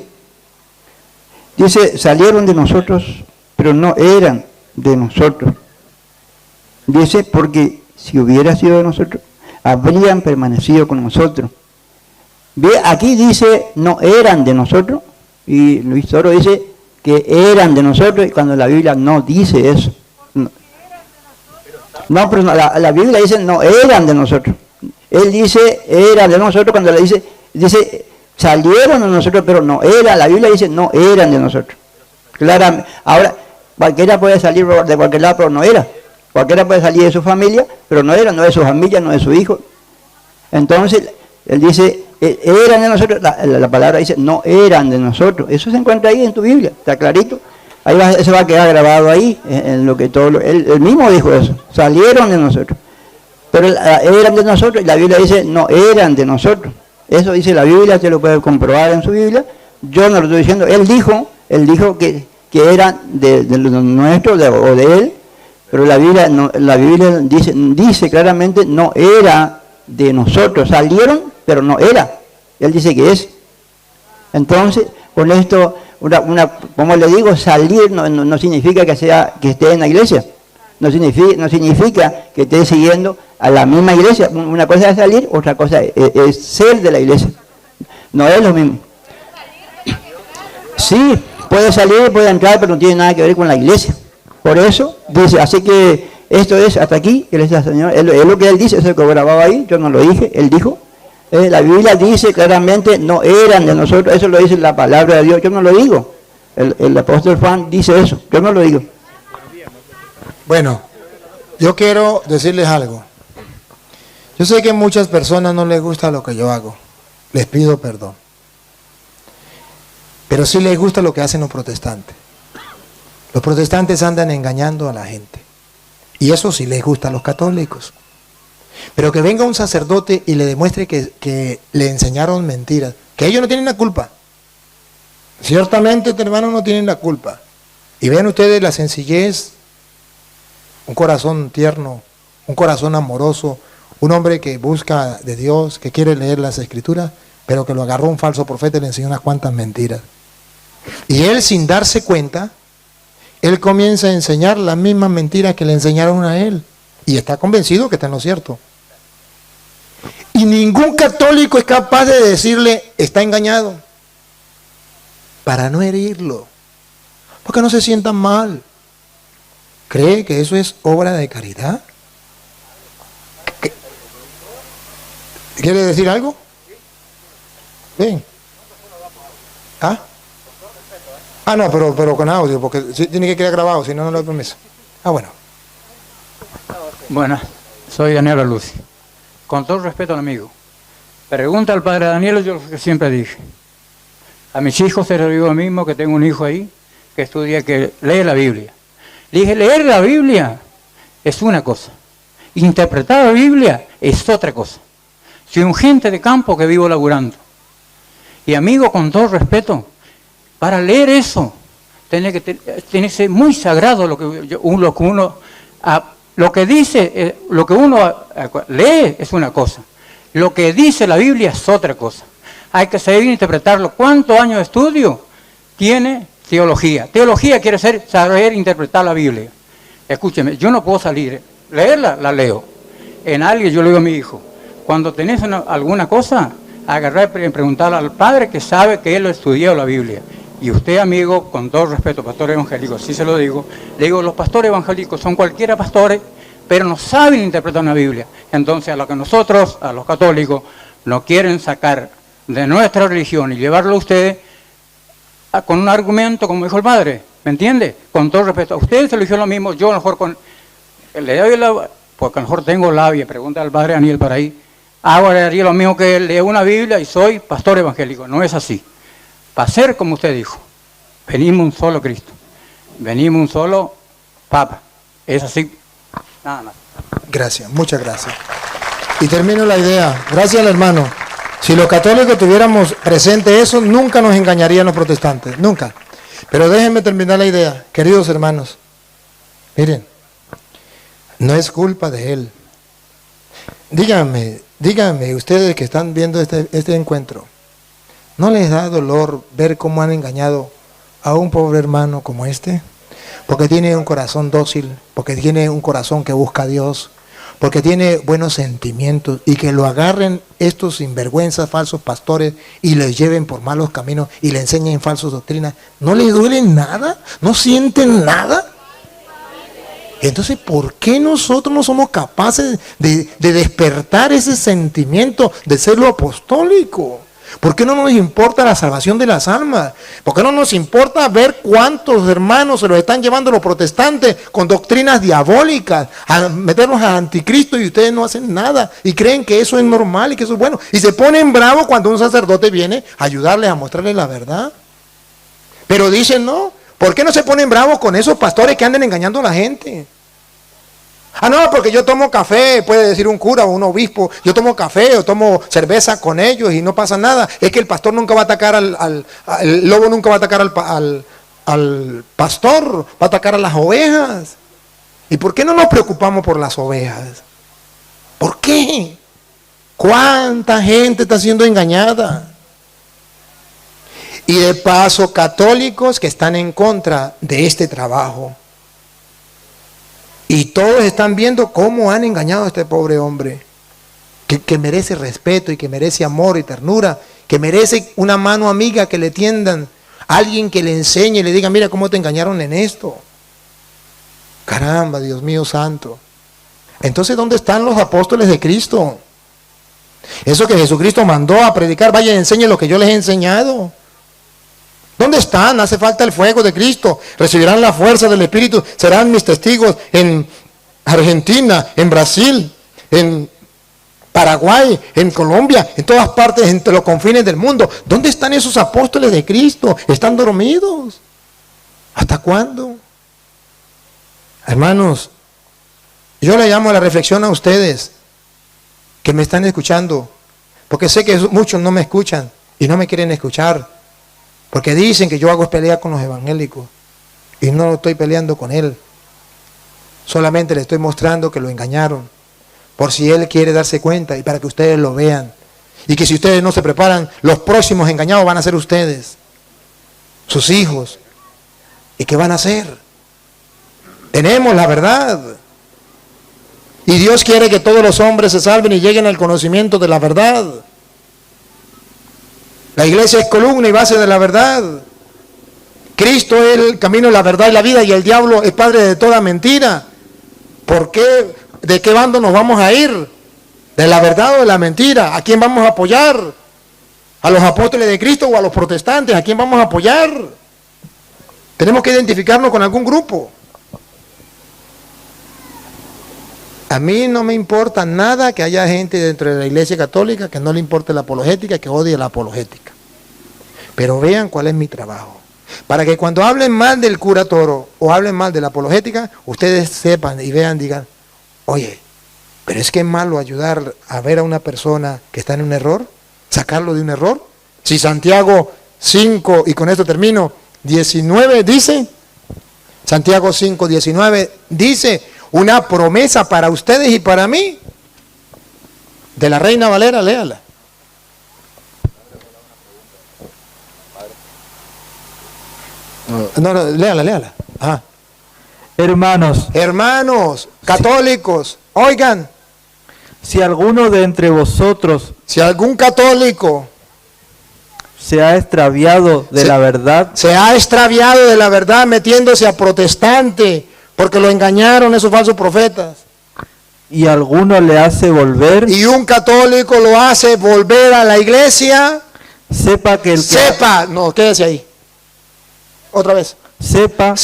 Dice, salieron de nosotros, pero no eran de nosotros. Dice, porque si hubiera sido de nosotros, habrían permanecido con nosotros. Ve, aquí dice, no eran de nosotros, y Luis Toro dice que eran de nosotros, y cuando la Biblia no dice eso. No, pero la Biblia dice, no eran de nosotros. Él dice, eran de nosotros, cuando le dice, salieron de nosotros, pero no eran. La Biblia dice, no eran de nosotros. Claramente. Ahora, cualquiera puede salir de cualquier lado, pero no era. Cualquiera puede salir de su familia, pero no era, no de su familia, no de su hijo. Entonces, él dice, eran de nosotros, la palabra dice, no eran de nosotros. Eso se encuentra ahí en tu Biblia, está clarito. Eso va a quedar grabado ahí, en lo que él mismo dijo eso, salieron de nosotros. Pero eran de nosotros, y la Biblia dice, no eran de nosotros. Eso dice la Biblia, usted lo puede comprobar en su Biblia. Yo no lo estoy diciendo, él dijo que eran de nuestro o de él. Pero la Biblia dice claramente, no era de nosotros. Salieron, pero no era. Él dice que es. Entonces, con esto, como le digo, salir no significa que esté en la iglesia. No significa que esté siguiendo a la misma iglesia. Una cosa es salir, otra cosa es ser de la iglesia. No es lo mismo. Sí, puede salir, puede entrar, pero no tiene nada que ver con la iglesia. Por eso dice, así que esto es hasta aquí, gracias al Señor, es lo que él dice, eso que grababa ahí, yo no lo dije, él dijo. La Biblia dice claramente, no eran de nosotros, eso lo dice la palabra de Dios, yo no lo digo. El apóstol Juan dice eso, yo no lo digo. Bueno, yo quiero decirles algo. Yo sé que a muchas personas no les gusta lo que yo hago, les pido perdón. Pero sí les gusta lo que hacen los protestantes. Los protestantes andan engañando a la gente. Y eso sí les gusta a los católicos. Pero que venga un sacerdote y le demuestre que le enseñaron mentiras, que ellos no tienen la culpa. Ciertamente, hermanos, no tienen la culpa. Y vean ustedes la sencillez, un corazón tierno, un corazón amoroso, un hombre que busca de Dios, que quiere leer las Escrituras, pero que lo agarró un falso profeta y le enseñó unas cuantas mentiras. Y él, sin darse cuenta, él comienza a enseñar las mismas mentiras que le enseñaron a él. Y está convencido que está en lo cierto. Y ningún católico es capaz de decirle, está engañado, para no herirlo. Porque no se sientan mal. ¿Cree que eso es obra de caridad? ¿Quiere decir algo? Bien. ¿Ah? Ah, no, pero con audio, porque tiene que quedar grabado, si no, no le doy permiso. Ah, bueno. Bueno, soy Daniel Luz. Con todo respeto al amigo, Pregunta al padre Daniel, yo lo que siempre dije. A mis hijos se lo digo lo mismo, que tengo un hijo ahí que estudia, que lee la Biblia. Le dije, leer la Biblia es una cosa. Interpretar la Biblia es otra cosa. Soy un gente de campo que vivo laburando. Y amigo, con todo respeto, para leer eso, tiene que ser muy sagrado lo que dice, lo que uno lee es una cosa. Lo que dice la Biblia es otra cosa. Hay que saber interpretarlo. ¿Cuántos años de estudio tiene teología? Teología quiere decir saber interpretar la Biblia. Escúcheme, yo no puedo salir, leerla, la leo. En alguien yo le digo a mi hijo, cuando tenés alguna cosa, agarrar y preguntarle al padre que sabe que él lo estudió la Biblia. Y usted, amigo, con todo respeto, pastor evangélico, sí se lo digo, le digo, los pastores evangélicos son cualquiera pastores, pero no saben interpretar una Biblia. Entonces, a lo que nosotros, a los católicos, nos quieren sacar de nuestra religión y llevarlo a ustedes con un argumento, como dijo el padre, ¿me entiende? Con todo respeto, a ustedes se lo dijeron lo mismo, yo a lo mejor le doy porque a lo mejor tengo labia, pregunta al padre Daniel para ahí, ahora haría lo mismo que él, leo una Biblia y soy pastor evangélico. No es así. Para ser como usted dijo, venimos un solo Cristo, venimos un solo Papa. Es así, nada más. Gracias, muchas gracias. Y termino la idea. Gracias al hermano. Si los católicos tuviéramos presente eso, nunca nos engañarían los protestantes, nunca. Pero déjenme terminar la idea, queridos hermanos. Miren, no es culpa de él. Díganme ustedes que están viendo este encuentro, ¿no les da dolor ver cómo han engañado a un pobre hermano como este? Porque tiene un corazón dócil, porque tiene un corazón que busca a Dios, porque tiene buenos sentimientos, y que lo agarren estos sinvergüenzas falsos pastores y les lleven por malos caminos y le enseñen falsas doctrinas. ¿No les duele nada? ¿No sienten nada? Entonces, ¿por qué nosotros no somos capaces de despertar ese sentimiento de ser lo apostólico? ¿Por qué no nos importa la salvación de las almas? ¿Por qué no nos importa ver cuántos hermanos se los están llevando los protestantes con doctrinas diabólicas, a meternos al anticristo, y ustedes no hacen nada y creen que eso es normal y que eso es bueno? Y se ponen bravos cuando un sacerdote viene a ayudarles, a mostrarles la verdad. Pero dicen, no, ¿por qué no se ponen bravos con esos pastores que andan engañando a la gente? Ah, no, porque yo tomo café, puede decir un cura o un obispo, yo tomo café o tomo cerveza con ellos y no pasa nada. Es que el pastor nunca va a atacar el lobo nunca va a atacar al pastor, va a atacar a las ovejas. ¿Y por qué no nos preocupamos por las ovejas? ¿Por qué? ¿Cuánta gente está siendo engañada? Y de paso, católicos que están en contra de este trabajo. Y todos están viendo cómo han engañado a este pobre hombre, que merece respeto y que merece amor y ternura, que merece una mano amiga que le tiendan, alguien que le enseñe y le diga, mira cómo te engañaron en esto. Caramba, Dios mío santo. Entonces, ¿dónde están los apóstoles de Cristo? Eso que Jesucristo mandó a predicar, vaya y enseñe lo que yo les he enseñado. ¿Dónde están? Hace falta el fuego de Cristo. Recibirán la fuerza del Espíritu. Serán mis testigos en Argentina, en Brasil, en Paraguay, en Colombia, en todas partes, entre los confines del mundo. ¿Dónde están esos apóstoles de Cristo? ¿Están dormidos? ¿Hasta cuándo? Hermanos, yo le llamo a la reflexión a ustedes que me están escuchando, porque sé que muchos no me escuchan y no me quieren escuchar. Porque dicen que yo hago pelea con los evangélicos, y no estoy peleando con él. Solamente le estoy mostrando que lo engañaron, por si él quiere darse cuenta y para que ustedes lo vean. Y que si ustedes no se preparan, los próximos engañados van a ser ustedes, sus hijos. ¿Y qué van a hacer? Tenemos la verdad. Y Dios quiere que todos los hombres se salven y lleguen al conocimiento de la verdad. La iglesia es columna y base de la verdad. Cristo es el camino, la verdad y la vida, y el diablo es padre de toda mentira. ¿Por qué? ¿De qué bando nos vamos a ir? ¿De la verdad o de la mentira? ¿A quién vamos a apoyar? ¿A los apóstoles de Cristo o a los protestantes? ¿A quién vamos a apoyar? Tenemos que identificarnos con algún grupo. A mí no me importa nada que haya gente dentro de la Iglesia Católica que no le importe la apologética, que odie la apologética. Pero vean cuál es mi trabajo. Para que cuando hablen mal del cura Toro o hablen mal de la apologética, ustedes sepan y vean, digan, oye, pero es que es malo ayudar a ver a una persona que está en un error, sacarlo de un error. Si Santiago 5, y con esto termino, 19 dice, Santiago 5, 19 dice, una promesa para ustedes y para mí, de la Reina Valera, léala. No, léala. Ah. Hermanos, católicos, oigan. Si alguno de entre vosotros, si algún católico se ha extraviado de la verdad, se ha extraviado de la verdad metiéndose a protestante, porque lo engañaron esos falsos profetas, y alguno le hace volver, y un católico lo hace volver a la iglesia, sepa que no, quédese ahí. Otra vez. Sepan.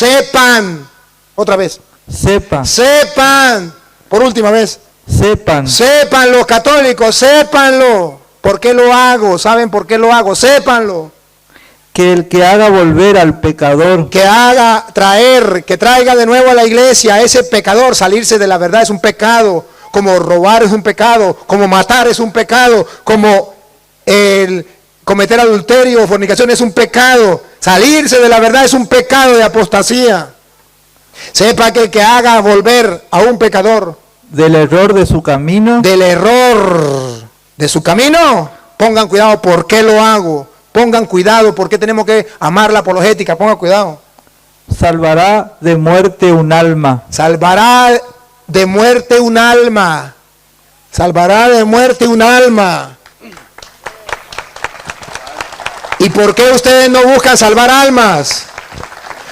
Otra vez. Sepan. Por última vez. Sepan los católicos, sépanlo. ¿Por qué lo hago? ¿Saben por qué lo hago? Sépanlo. Que el que haga volver al pecador, que traiga de nuevo a la iglesia a ese pecador, salirse de la verdad es un pecado, como robar es un pecado, como matar es un pecado, como el cometer adulterio o fornicación es un pecado, salirse de la verdad es un pecado de apostasía. Sepa que el que haga volver a un pecador del error de su camino, pongan cuidado por qué lo hago, pongan cuidado por qué tenemos que amar la apologética, pongan cuidado. Salvará de muerte un alma. Salvará de muerte un alma. ¿Y por qué ustedes no buscan salvar almas?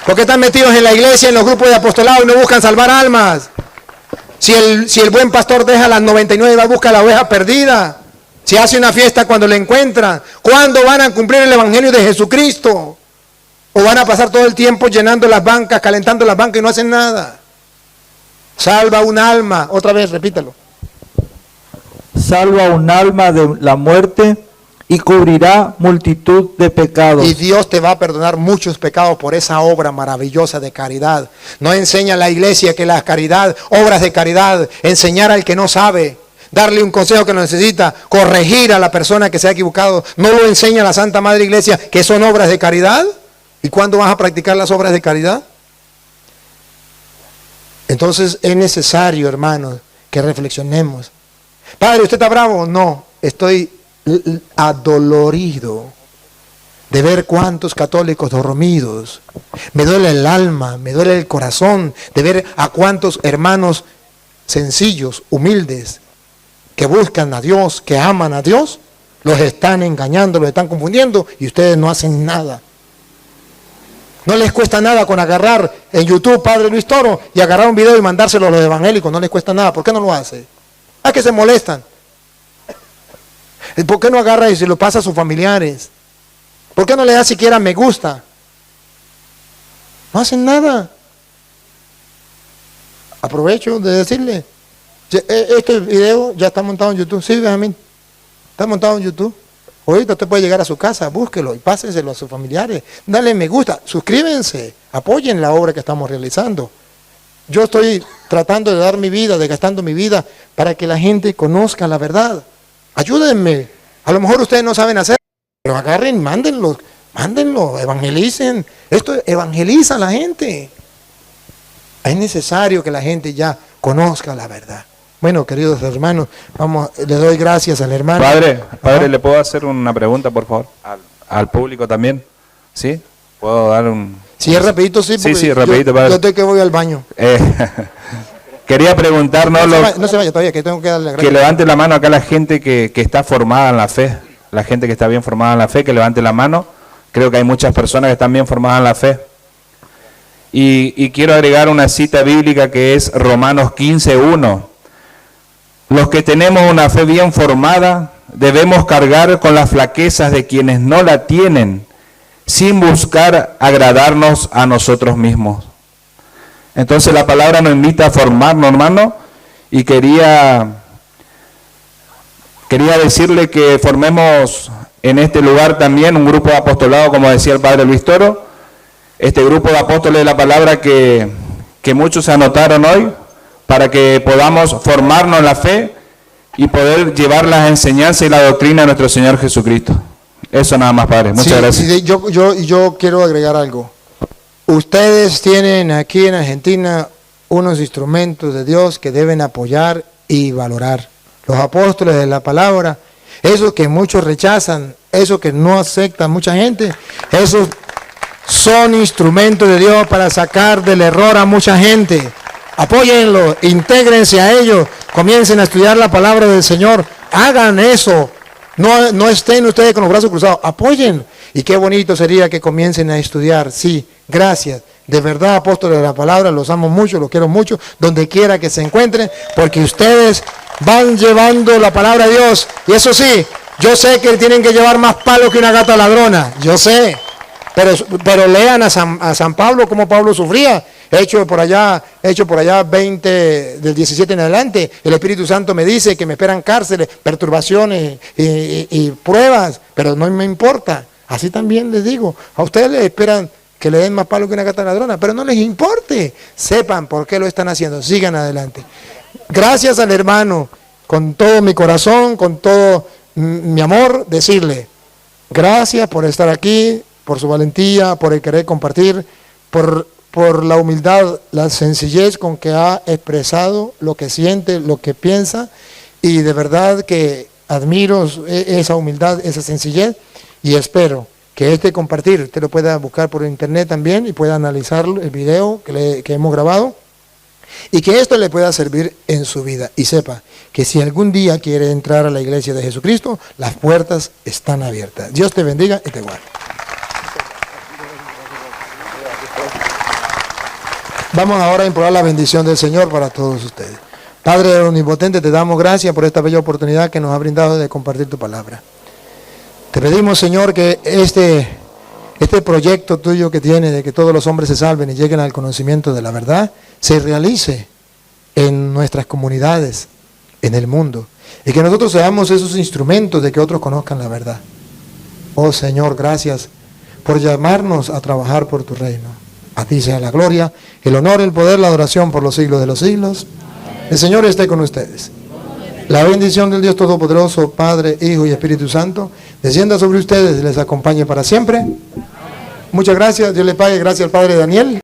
¿Por qué están metidos en la iglesia, en los grupos de apostolado y no buscan salvar almas? Si el buen pastor deja las 99 y va a buscar la oveja perdida. Si hace una fiesta cuando le encuentran. ¿Cuándo van a cumplir el evangelio de Jesucristo? ¿O van a pasar todo el tiempo llenando las bancas, calentando las bancas y no hacen nada? Salva un alma. Otra vez, repítalo. Salva un alma de la muerte y cubrirá multitud de pecados. Y Dios te va a perdonar muchos pecados por esa obra maravillosa de caridad. No enseña la iglesia que la caridad, obras de caridad, enseñar al que no sabe, darle un consejo que no necesita, corregir a la persona que se ha equivocado. ¿No lo enseña la Santa Madre Iglesia que son obras de caridad? ¿Y cuándo vas a practicar las obras de caridad? Entonces es necesario, hermanos, que reflexionemos. Padre, ¿usted está bravo? No, estoy adolorido de ver cuántos católicos dormidos. Me duele el alma, me duele el corazón de ver a cuántos hermanos sencillos, humildes, que buscan a Dios, que aman a Dios, los están engañando, los están confundiendo y ustedes no hacen nada. No les cuesta nada con agarrar en YouTube Padre Luis Toro y agarrar un video y mandárselo a los evangélicos, no les cuesta nada. ¿Por qué no lo hace? ¿A que se molestan? ¿Por qué no agarra y se lo pasa a sus familiares? ¿Por qué no le da siquiera me gusta? No hacen nada. Aprovecho de decirle, este video ya está montado en YouTube. Sí, Benjamín, está montado en YouTube. Ahorita usted puede llegar a su casa, búsquelo y pásenselo a sus familiares. Dale me gusta, suscríbense, apoyen la obra que estamos realizando. Yo estoy tratando de dar mi vida, de gastando mi vida para que la gente conozca la verdad. Ayúdenme. A lo mejor ustedes no saben hacer, pero agarren, mándenlo, evangelicen. Esto evangeliza a la gente. Es necesario que la gente ya conozca la verdad. Bueno, queridos hermanos, le doy gracias al hermano. Padre, ¿le puedo hacer una pregunta, por favor? Al público también. ¿Sí? ¿Puedo dar un...? Sí, es rapidito, sí. Sí, rapidito, padre. Yo estoy que voy al baño. Quería preguntarnos... No se vaya todavía, que tengo que darle gracias. Que levante la mano acá la gente que está formada en la fe. La gente que está bien formada en la fe, que levante la mano. Creo que hay muchas personas que están bien formadas en la fe. Y quiero agregar una cita bíblica que es Romanos 15:1. Los que tenemos una fe bien formada debemos cargar con las flaquezas de quienes no la tienen, sin buscar agradarnos a nosotros mismos. Entonces la palabra nos invita a formarnos, hermano, y quería decirle que formemos en este lugar también un grupo de apostolado, como decía el padre Luis Toro, este grupo de apóstoles de la palabra que muchos se anotaron hoy, para que podamos formarnos en la fe y poder llevar las enseñanzas y la doctrina de nuestro Señor Jesucristo. Eso nada más, padre. Muchas gracias. Sí, yo quiero agregar algo. Ustedes tienen aquí en Argentina unos instrumentos de Dios que deben apoyar y valorar. Los apóstoles de la palabra, esos que muchos rechazan, esos que no aceptan mucha gente, esos son instrumentos de Dios para sacar del error a mucha gente. Apóyenlo, intégrense a ellos, comiencen a estudiar la palabra del Señor, hagan eso, no estén ustedes con los brazos cruzados, apoyen. Y qué bonito sería que comiencen a estudiar. Sí, gracias, de verdad, apóstoles de la palabra, los amo mucho, los quiero mucho, donde quiera que se encuentren, porque ustedes van llevando la palabra de Dios. Y eso sí, yo sé que tienen que llevar más palos que una gata ladrona, yo sé, pero lean a San Pablo, como Pablo sufría. Hecho por allá 20 del 17 en adelante, el Espíritu Santo me dice que me esperan cárceles, perturbaciones y pruebas, pero no me importa. Así también les digo, a ustedes les esperan que le den más palo que una gata ladrona, pero no les importe, sepan por qué lo están haciendo, sigan adelante. Gracias al hermano, con todo mi corazón, con todo mi amor, decirle, gracias por estar aquí, por su valentía, por el querer compartir, por la humildad, la sencillez con que ha expresado lo que siente, lo que piensa, y de verdad que admiro esa humildad, esa sencillez, y espero que este compartir, usted lo pueda buscar por internet también y pueda analizar el video que hemos grabado, y que esto le pueda servir en su vida, y sepa que si algún día quiere entrar a la iglesia de Jesucristo, las puertas están abiertas. Dios te bendiga y te guarde. Vamos ahora a implorar la bendición del Señor para todos ustedes. Padre omnipotente, te damos gracias por esta bella oportunidad que nos ha brindado de compartir tu palabra. Te pedimos, Señor, que este proyecto tuyo que tiene de que todos los hombres se salven y lleguen al conocimiento de la verdad, se realice en nuestras comunidades, en el mundo, y que nosotros seamos esos instrumentos de que otros conozcan la verdad. Oh Señor, gracias por llamarnos a trabajar por tu reino. A ti sea la gloria, el honor, el poder, la adoración por los siglos de los siglos. El Señor esté con ustedes. La bendición del Dios Todopoderoso, Padre, Hijo y Espíritu Santo, descienda sobre ustedes y les acompañe para siempre. Muchas gracias. Dios le pague. Gracias al Padre Daniel.